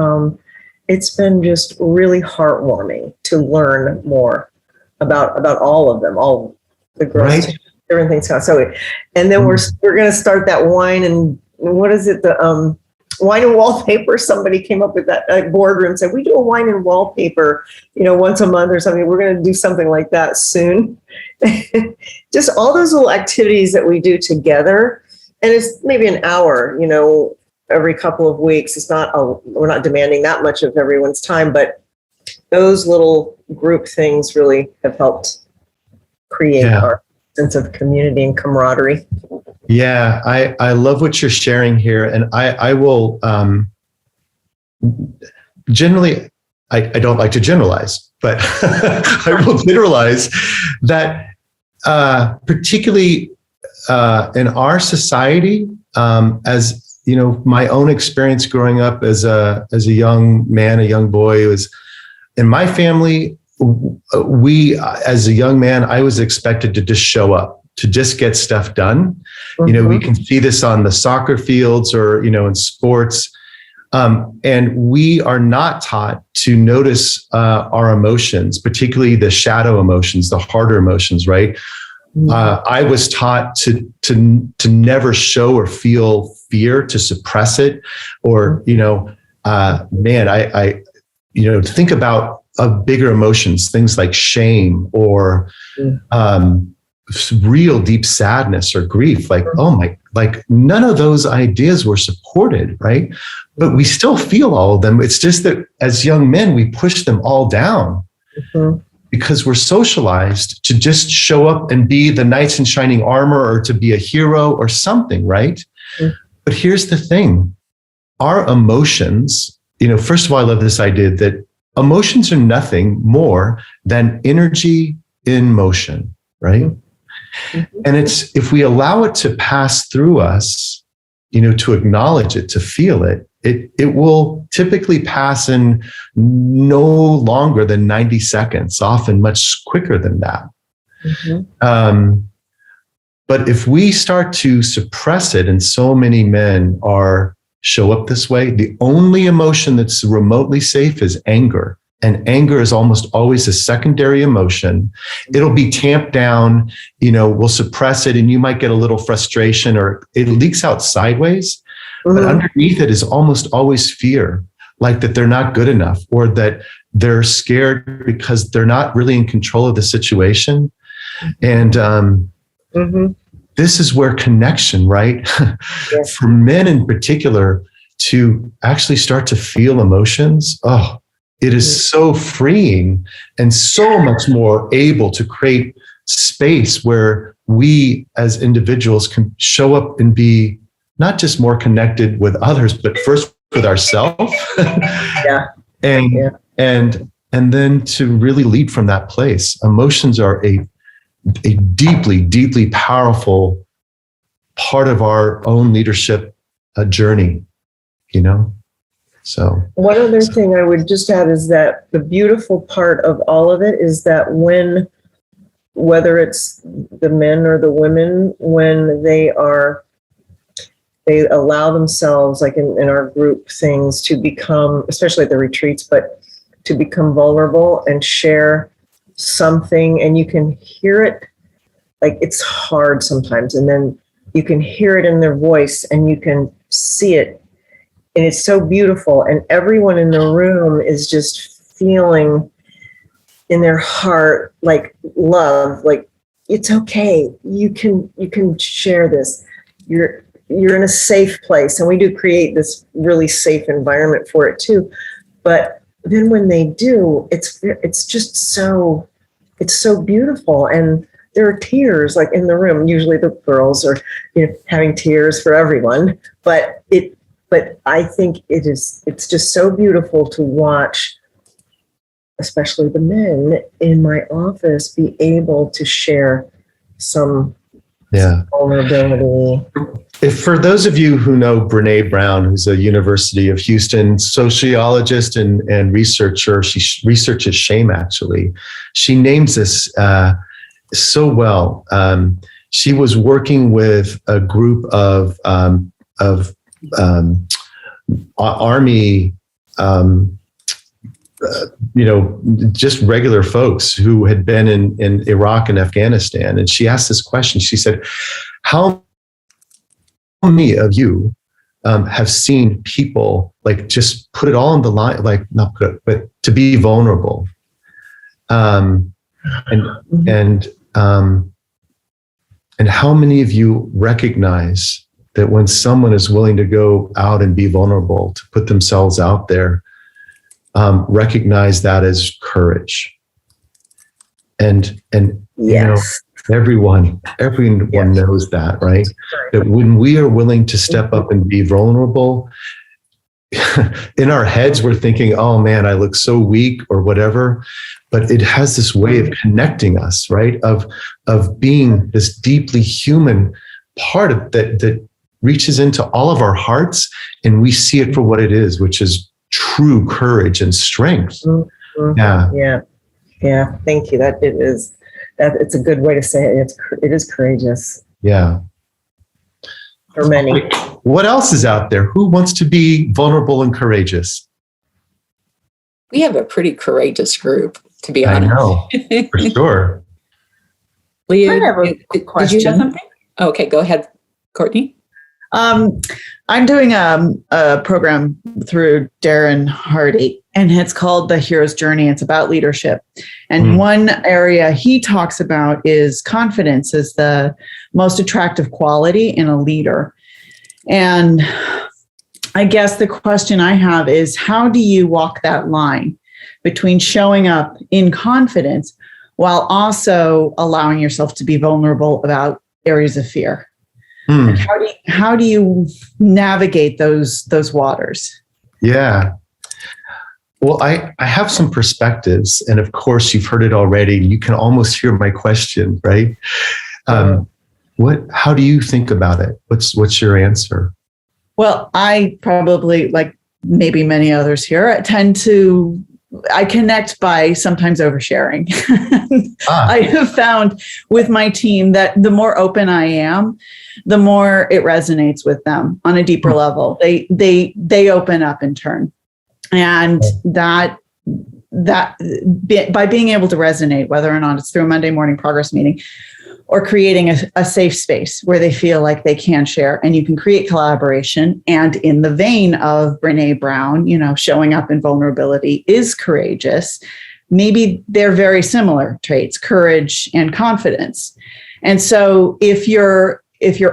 it's been just really heartwarming to learn more about all of them, all the girls, right. Different things. So, and then we're going to start that wine and what is it? The wine and wallpaper. Somebody came up with that at Boardroom, said we do a wine and wallpaper, once a month or something. We're going to do something like that soon. Just all those little activities that we do together, and it's maybe an hour, every couple of weeks. It's not we're not demanding that much of everyone's time, but those little group things really have helped create our sense of community and camaraderie. Yeah, I love what you're sharing here. And I will generally, I don't like to generalize, but I will generalize that particularly in our society, as my own experience growing up as a young man, a young boy, was in my family. As a young man, I was expected to just show up, to just get stuff done. We can see this on the soccer fields or, in sports. And we are not taught to notice our emotions, particularly the shadow emotions, the harder emotions, right? I was taught to never show or feel fear, to suppress it, or, to think about bigger emotions, things like shame or real deep sadness or grief. Like, none of those ideas were supported, right? But we still feel all of them. It's just that as young men, we push them all down because we're socialized to just show up and be the knights in shining armor or to be a hero or something, right? But here's the thing. Our emotions, first of all, I love this idea that emotions are nothing more than energy in motion, right? And it's, if we allow it to pass through us, to acknowledge it, to feel it, it will typically pass in no longer than 90 seconds, often much quicker than that. But if we start to suppress it, and so many men show up this way, the only emotion that's remotely safe is anger. and anger is almost always a secondary emotion. It'll be tamped down, we'll suppress it, and you might get a little frustration, or it leaks out sideways. But underneath it is almost always fear, like that they're not good enough, or that they're scared because they're not really in control of the situation. And this is where connection, right? Yes. For men in particular, to actually start to feel emotions, it is so freeing and so much more able to create space where we as individuals can show up and be not just more connected with others, but first with ourselves. And then to really lead from that place. Emotions are a deeply, deeply powerful part of our own leadership journey, So one other thing I would just add is that the beautiful part of all of it is that whether it's the men or the women, when they allow themselves, like in our group things, to become, especially at the retreats, but to become vulnerable and share something, and you can hear it, like it's hard sometimes, and then you can hear it in their voice and you can see it, and it's so beautiful, and everyone in the room is just feeling in their heart like love, like it's okay, you can share this, you're in a safe place. And we do create this really safe environment for it too. But then when they do, it's just so, it's so beautiful. And there are tears like in the room. Usually the girls are having tears for everyone, but I think it's just so beautiful to watch, especially the men in my office, be able to share some vulnerability. If for those of you who know Brene Brown, who's a University of Houston sociologist and researcher, she researches shame, actually. She names this so well. She was working with a group of Army, just regular folks who had been in Iraq and Afghanistan. And she asked this question. She said, how many of you have seen people like just put it all on the line, like not put it, but to be vulnerable? And how many of you recognize that when someone is willing to go out and be vulnerable, to put themselves out there, recognize that as courage? And yes. Everyone knows that, right? That when we are willing to step up and be vulnerable, in our heads, we're thinking, oh man, I look so weak or whatever. But it has this way of connecting us, right? Of being this deeply human part of that reaches into all of our hearts, and we see it for what it is, which is true courage and strength. Yeah. Thank you. That it's a good way to say it. It is courageous. Yeah. For many. What else is out there? Who wants to be vulnerable and courageous? We have a pretty courageous group, to be honest. I know, for sure. Leah, I have a quick question. Did you have something? Okay, go ahead, Courtney. I'm doing a program through Darren Hardy, and it's called The Hero's Journey. It's about leadership. And one area he talks about is confidence is the most attractive quality in a leader. And I guess the question I have is, how do you walk that line between showing up in confidence while also allowing yourself to be vulnerable about areas of fear? Like how do you navigate those waters? Yeah. Well, I have some perspectives, and of course you've heard it already. You can almost hear my question, right? How do you think about it? What's your answer? Well, I probably, like maybe many others here, I connect by sometimes oversharing. I have found with my team that the more open I am, the more it resonates with them on a deeper level. They open up in turn. And that that by being able to resonate, whether or not it's through a Monday morning progress meeting or creating a safe space where they feel like they can share, and you can create collaboration. And in the vein of Brene Brown, showing up in vulnerability is courageous. Maybe they're very similar traits, courage and confidence. And so if you're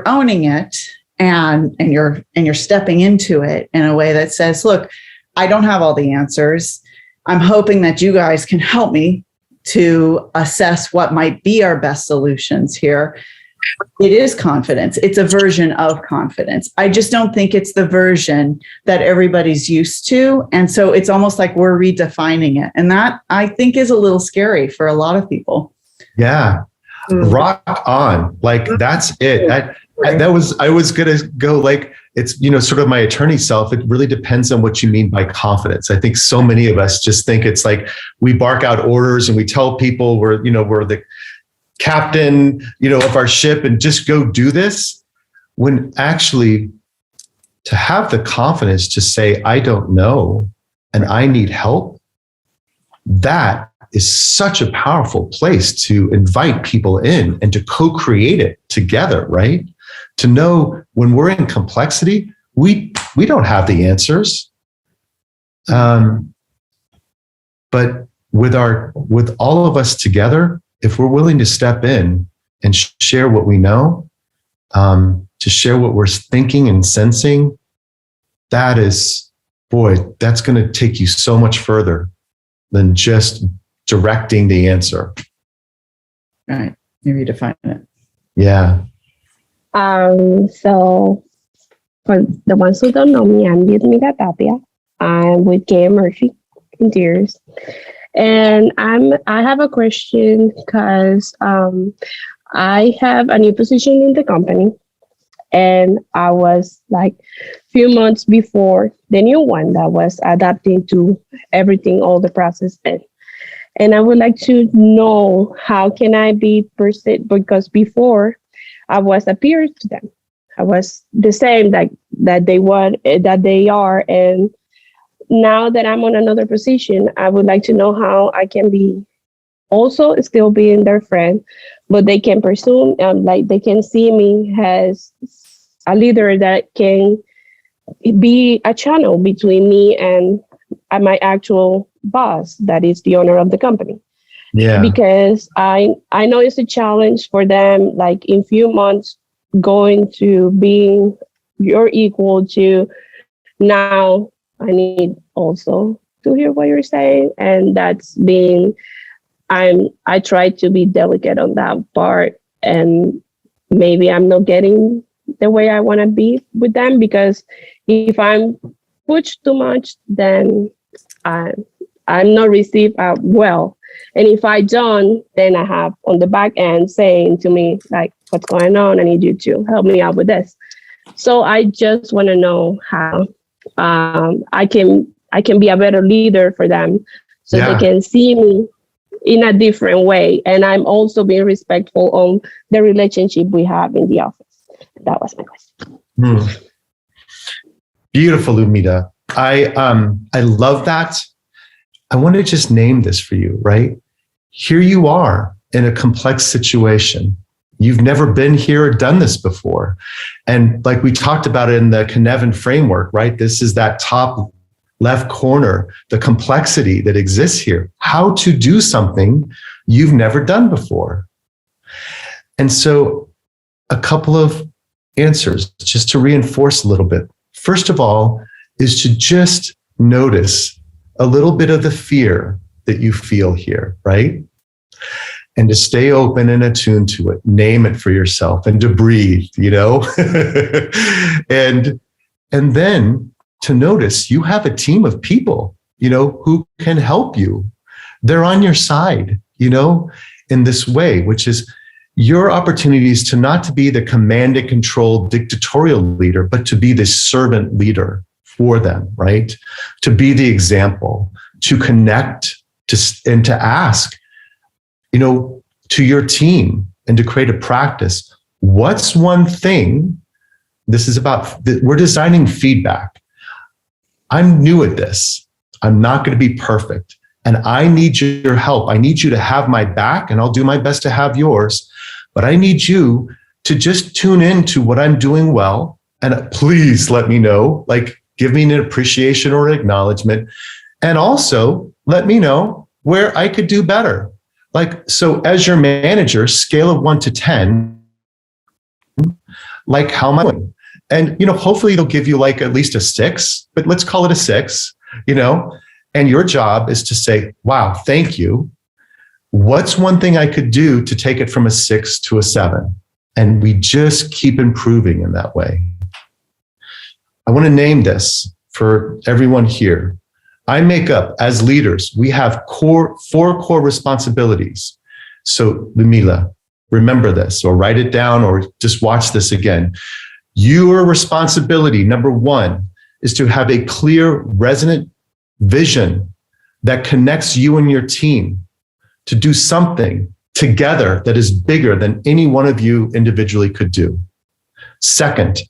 owning it and you're stepping into it in a way that says, look, I don't have all the answers. I'm hoping that you guys can help me to assess what might be our best solutions here. It is confidence. It's a version of confidence. I just don't think it's the version that everybody's used to. And so it's almost like we're redefining it. And that, I think, is a little scary for a lot of people. Yeah. Rock on. Like, that's it. I was going to go like, it's, sort of my attorney self. It really depends on what you mean by confidence. I think so many of us just think it's like we bark out orders and we tell people we're the captain, of our ship and just go do this. When actually to have the confidence to say, I don't know, and I need help, that is such a powerful place to invite people in and to co-create it together, right? To know when we're in complexity, we don't have the answers. But with all of us together, if we're willing to step in and share what we know, to share what we're thinking and sensing, that's going to take you so much further than just directing the answer. Right. You redefine it. Yeah. So for the ones who don't know me, I'm Vidmita Tapia. I'm with Gail Murphy in Tears. And I have a question because I have a new position in the company, and I was like few months before the new one that was adapting to everything, all the process. And I would like to know how can I be perceived, because before I was a peer to them. I was the same that they are. And now that I'm on another position, I would like to know how I can be also still being their friend, but they can presume, like they can see me as a leader that can be a channel between me and my actual boss, that is the owner of the company. Yeah. Because I know it's a challenge for them, like in few months going to being your equal to now I need also to hear what you're saying. And that's being, I try to be delicate on that part, and maybe I'm not getting the way I want to be with them, because if I'm pushed too much, then I'm not received well. And if I don't, then I have on the back end saying to me, like, what's going on? I need you to help me out with this. So I just want to know how I can be a better leader for them, so they can see me in a different way. And I'm also being respectful on the relationship we have in the office. That was my question. Beautiful, Lumita. I love that. I want to just name this for you, right? Here you are in a complex situation. You've never been here or done this before. And like we talked about it in the Cynefin framework, right? This is that top left corner, the complexity that exists here, how to do something you've never done before. And so a couple of answers just to reinforce a little bit. First of all, is to just notice a little bit of the fear that you feel here, right? And to stay open and attuned to it, name it for yourself, and to breathe, and then to notice you have a team of people, who can help you. They're on your side, in this way, which is your opportunities to not to be the command and control dictatorial leader, but to be the servant leader for them, right? To be the example, to connect, and to ask, to your team, and to create a practice. What's one thing? This is about, we're designing feedback. I'm new at this. I'm not going to be perfect. and I need your help. I need you to have my back, and I'll do my best to have yours. But I need you to just tune into what I'm doing well. And please let me know, like, give me an appreciation or an acknowledgement. And also let me know where I could do better. Like, so as your manager, scale of 1 to 10, like, how am I doing? And, hopefully it'll give you like at least a 6, but let's call it a 6, and your job is to say, wow, thank you. What's one thing I could do to take it from a 6 to a 7? And we just keep improving in that way. I want to name this for everyone here. I make up, as leaders, we have 4 core responsibilities. So, Lumila, remember this, or write it down, or just watch this again. Your responsibility, number 1, is to have a clear, resonant vision that connects you and your team to do something together that is bigger than any one of you individually could do. Second,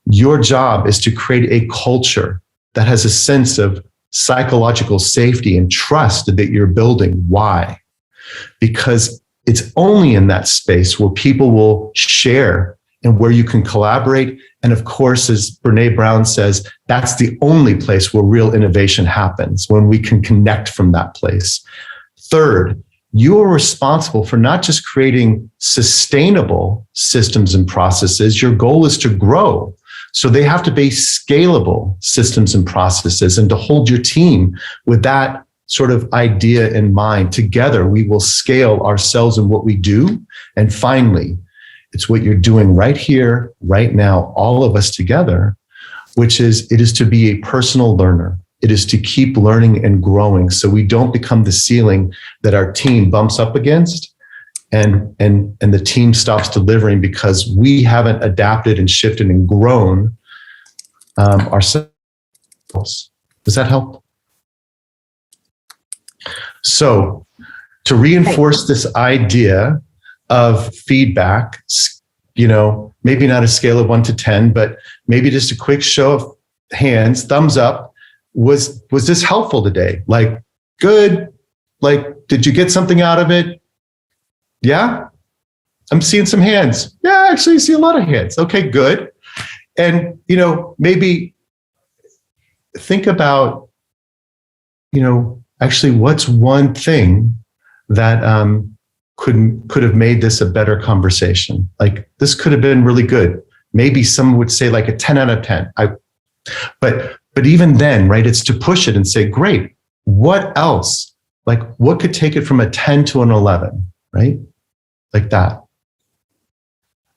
your job is to create a culture that has a sense of psychological safety and trust that you're building. Why? Because it's only in that space where people will share and where you can collaborate. And of course, as Brené Brown says, that's the only place where real innovation happens, when we can connect from that place. Third, you are responsible for not just creating sustainable systems and processes. Your goal is to grow. So they have to be scalable systems and processes, and to hold your team with that sort of idea in mind. Together, we will scale ourselves and what we do. And finally, it's what you're doing right here, right now, all of us together, which is, it is to be a personal learner. It is to keep learning and growing so we don't become the ceiling that our team bumps up against and the team stops delivering because we haven't adapted and shifted and grown ourselves. Does that help? So to reinforce this idea of feedback, maybe not a scale of 1 to 10, but maybe just a quick show of hands, thumbs up. Was this helpful today? Like, good. Like, did you get something out of it? Yeah. I'm seeing some hands. Yeah, actually I see a lot of hands. Okay, good. And, maybe think about, actually what's one thing that could have made this a better conversation? Like, this could have been really good. Maybe someone would say like a 10 out of 10. But even then, right, it's to push it and say, great, what else? Like, what could take it from a 10 to an 11, right? Like that.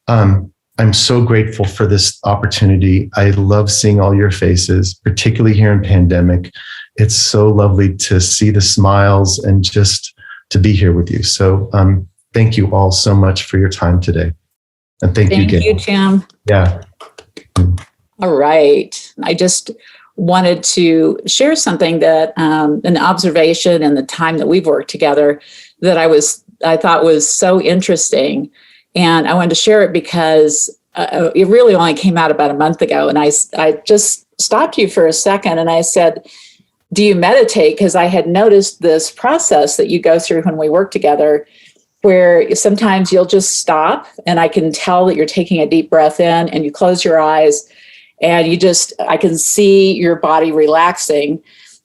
I'm so grateful for this opportunity. I love seeing all your faces, particularly here in pandemic. It's so lovely to see the smiles and just to be here with you. So thank you all so much for your time today. And thank you, Gail. Thank you, Tim. Yeah. All right. I just wanted to share something that an observation in the time that we've worked together that I thought was so interesting. And I wanted to share it because it really only came out about a month ago. And I just stopped you for a second and I said, do you meditate? Because I had noticed this process that you go through when we work together, where sometimes you'll just stop and I can tell that you're taking a deep breath in and you close your eyes and I can see your body relaxing.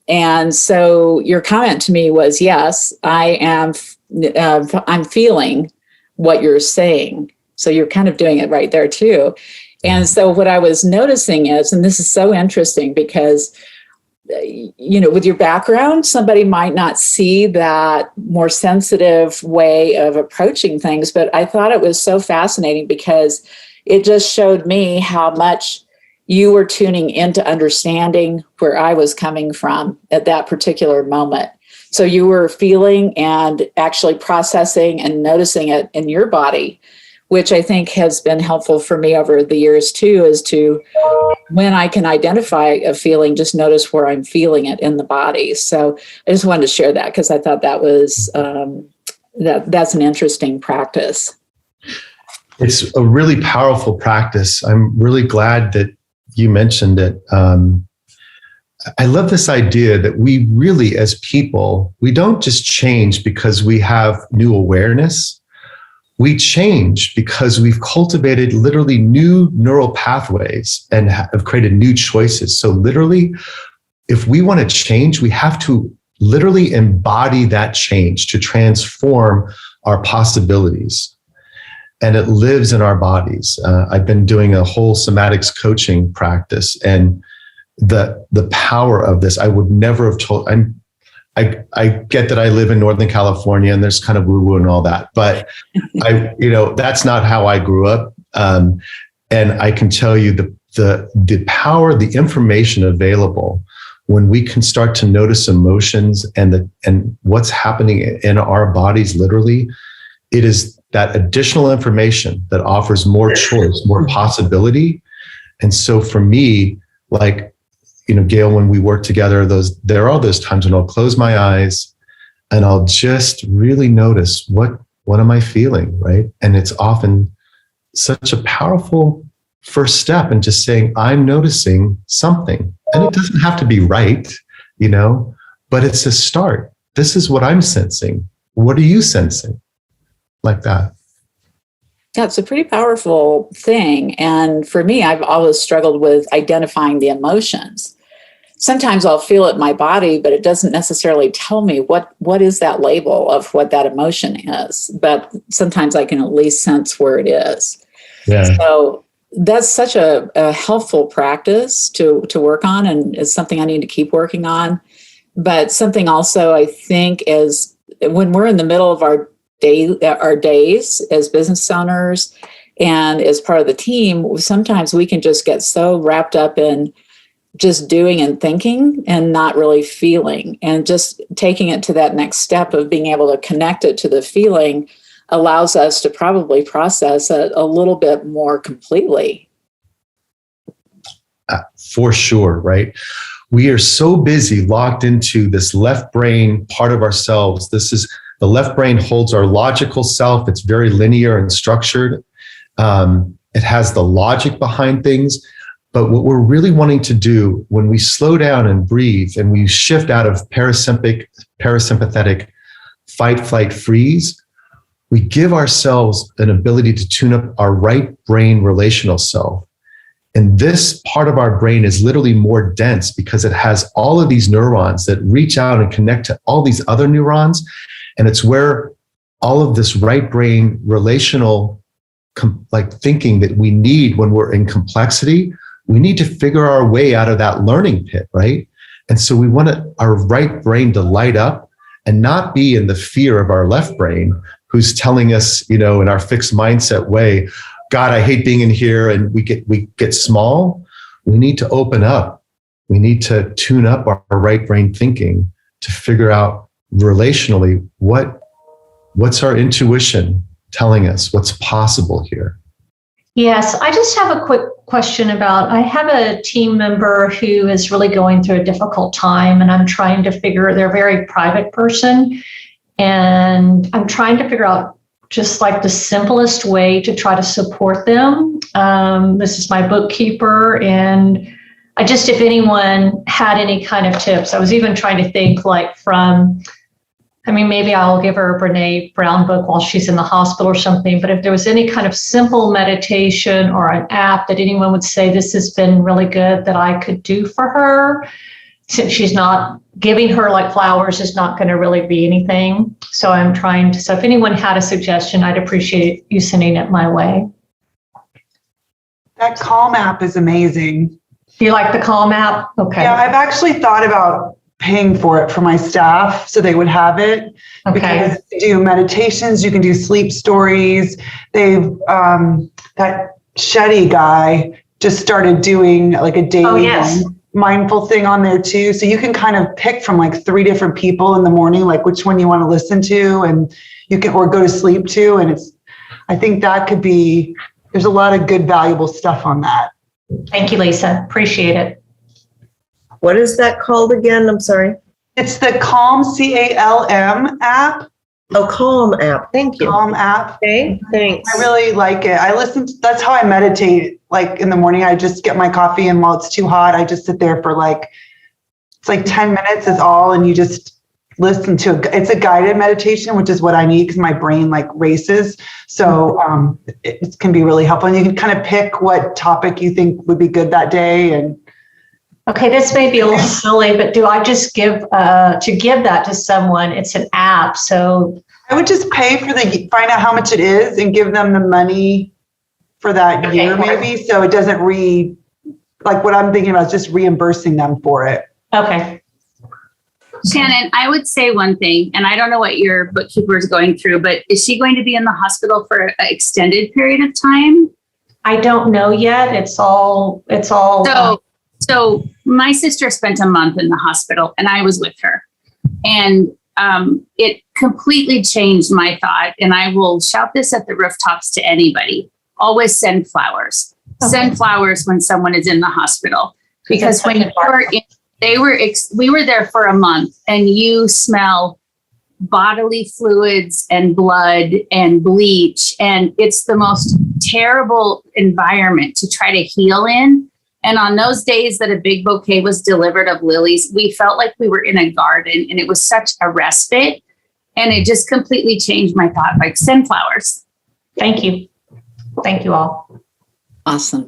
And so your comment to me was, yes, I'm feeling what you're saying. So you're kind of doing it right there too. And so what I was noticing is, and this is so interesting because, with your background, somebody might not see that more sensitive way of approaching things, but I thought it was so fascinating because it just showed me how much you were tuning into understanding where I was coming from at that particular moment. So you were feeling and actually processing and noticing it in your body, which I think has been helpful for me over the years too, is to, when I can identify a feeling, just notice where I'm feeling it in the body. So I just wanted to share that because I thought that was, that's an interesting practice. It's a really powerful practice. I'm really glad that you mentioned it. I love this idea that we really, as people, we don't just change because we have new awareness. We change because we've cultivated literally new neural pathways and have created new choices. So literally, if we want to change, we have to literally embody that change to transform our possibilities. And it lives in our bodies. I've been doing a whole somatics coaching practice, and the power of this, I would never have told. I get that I live in Northern California and there's kind of woo-woo and all that, but that's not how I grew up. And I can tell you the power, the information available when we can start to notice emotions and what's happening in our bodies, literally, it is that additional information that offers more choice, more possibility. And so for me, like, Gail, when we work together, there are those times when I'll close my eyes and I'll just really notice what am I feeling, right? And it's often such a powerful first step in just saying, I'm noticing something. And it doesn't have to be right, but it's a start. This is what I'm sensing. What are you sensing? Like that. Yeah, it's a pretty powerful thing. And for me, I've always struggled with identifying the emotions. Sometimes I'll feel it in my body, but it doesn't necessarily tell me what is that label of what that emotion is. But sometimes I can at least sense where it is. Yeah. So that's such a helpful practice to work on, and is something I need to keep working on. But something also I think is when we're in the middle of our days as business owners and as part of the team, sometimes we can just get so wrapped up in just doing and thinking and not really feeling, and just taking it to that next step of being able to connect it to the feeling allows us to probably process it a little bit more completely. For sure, right? We are so busy locked into this left brain part of ourselves. The left brain holds our logical self. It's very linear and structured. It has the logic behind things. But what we're really wanting to do when we slow down and breathe and we shift out of parasympathetic fight, flight, freeze, we give ourselves an ability to tune up our right brain relational self. And this part of our brain is literally more dense because it has all of these neurons that reach out and connect to all these other neurons. And it's where all of this right brain relational thinking that we need when we're in complexity, we need to figure our way out of that learning pit, right? And so we want our right brain to light up and not be in the fear of our left brain, who's telling us, in our fixed mindset way, God, I hate being in here, and we get small. We need to open up. We need to tune up our right brain thinking to figure out relationally what's our intuition telling us, what's possible here. Yes, I just have a quick question I have a team member who is really going through a difficult time, and I'm trying to they're a very private person, and I'm trying to figure out just like the simplest way to try to support them. This is my bookkeeper, and if anyone had any kind of tips, I was even trying to think maybe I'll give her a Brene Brown book while she's in the hospital or something, but if there was any kind of simple meditation or an app that anyone would say, this has been really good, that I could do for her, since she's not giving her flowers is not going to really be anything. So if anyone had a suggestion, I'd appreciate you sending it my way. That Calm app is amazing. Do you like the Calm app? Okay. Yeah, I've actually thought about paying for it for my staff so they would have it. Okay. Because they do meditations, you can do sleep stories. They've that Shetty guy just started doing a daily mindful thing on there too. So you can kind of pick from 3 different people in the morning, which one you want to listen to, and you can or go to sleep to. And I think that could be, there's a lot of good, valuable stuff on that. Thank you, Lisa. Appreciate it. What is that called again? I'm sorry. It's the Calm, CALM app. Oh, Calm app. Thank you. Calm app. Okay, thanks. I really like it. That's how I meditate. In the morning, I just get my coffee, and while it's too hot, I just sit there for It's like 10 minutes is all, and you just listen to it's a guided meditation, which is what I need because my brain like races. So it can be really helpful. And you can kind of pick what topic you think would be good that day. And okay, this may be a little silly, but do I just give that to someone? It's an app, so I would just pay for find out how much it is and give them the money for that year, maybe. So it doesn't like what I'm thinking about is just reimbursing them for it. Okay. Shannon, I would say one thing, and I don't know what your bookkeeper is going through, but is she going to be in the hospital for an extended period of time? I don't know yet. It's all. So my sister spent a month in the hospital and I was with her, and it completely changed my thought. And I will shout this at the rooftops to anybody. Always send flowers. Okay. Send flowers when someone is in the hospital, because when we were there for a month, and you smell bodily fluids and blood and bleach, and it's the most terrible environment to try to heal in. And on those days that a big bouquet was delivered of lilies, we felt like we were in a garden, and it was such a respite, and it just completely changed my thought. Like, send flowers. Thank you all. Awesome.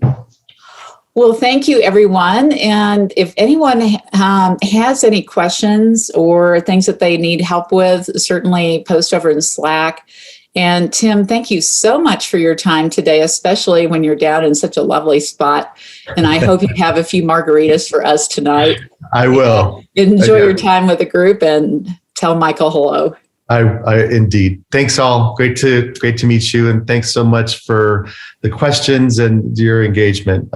Well, thank you, everyone. And if anyone has any questions or things that they need help with, certainly post over in Slack. And Tim, thank you so much for your time today, especially when you're down in such a lovely spot. And I hope you have a few margaritas for us tonight. I will. Enjoy your time with the group and tell Michael hello. I indeed. Thanks all. Great to meet you. And thanks so much for the questions and your engagement.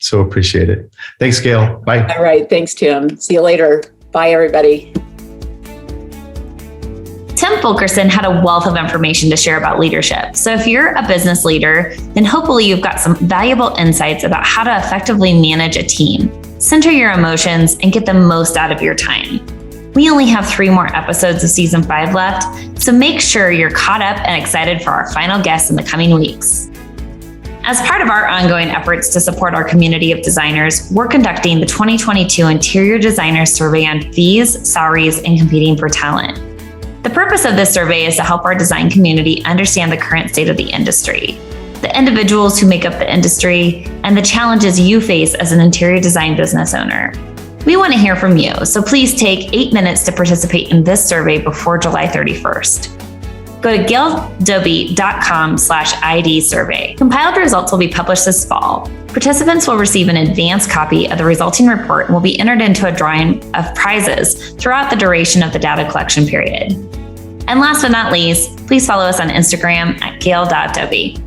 So appreciate it. Thanks, Gail. Bye. All right. Thanks, Tim. See you later. Bye, everybody. Tim Fulkerson had a wealth of information to share about leadership. So if you're a business leader, then hopefully you've got some valuable insights about how to effectively manage a team, center your emotions, and get the most out of your time. We only have 3 more episodes of season 5 left, so make sure you're caught up and excited for our final guests in the coming weeks. As part of our ongoing efforts to support our community of designers, we're conducting the 2022 Interior Designer Survey on fees, salaries, and competing for talent. The purpose of this survey is to help our design community understand the current state of the industry, the individuals who make up the industry, and the challenges you face as an interior design business owner. We want to hear from you, so please take 8 minutes to participate in this survey before July 31st. Go to gaildoby.com/ID survey. Compiled results will be published this fall. Participants will receive an advanced copy of the resulting report and will be entered into a drawing of prizes throughout the duration of the data collection period. And last but not least, please follow us on Instagram at gail.doby.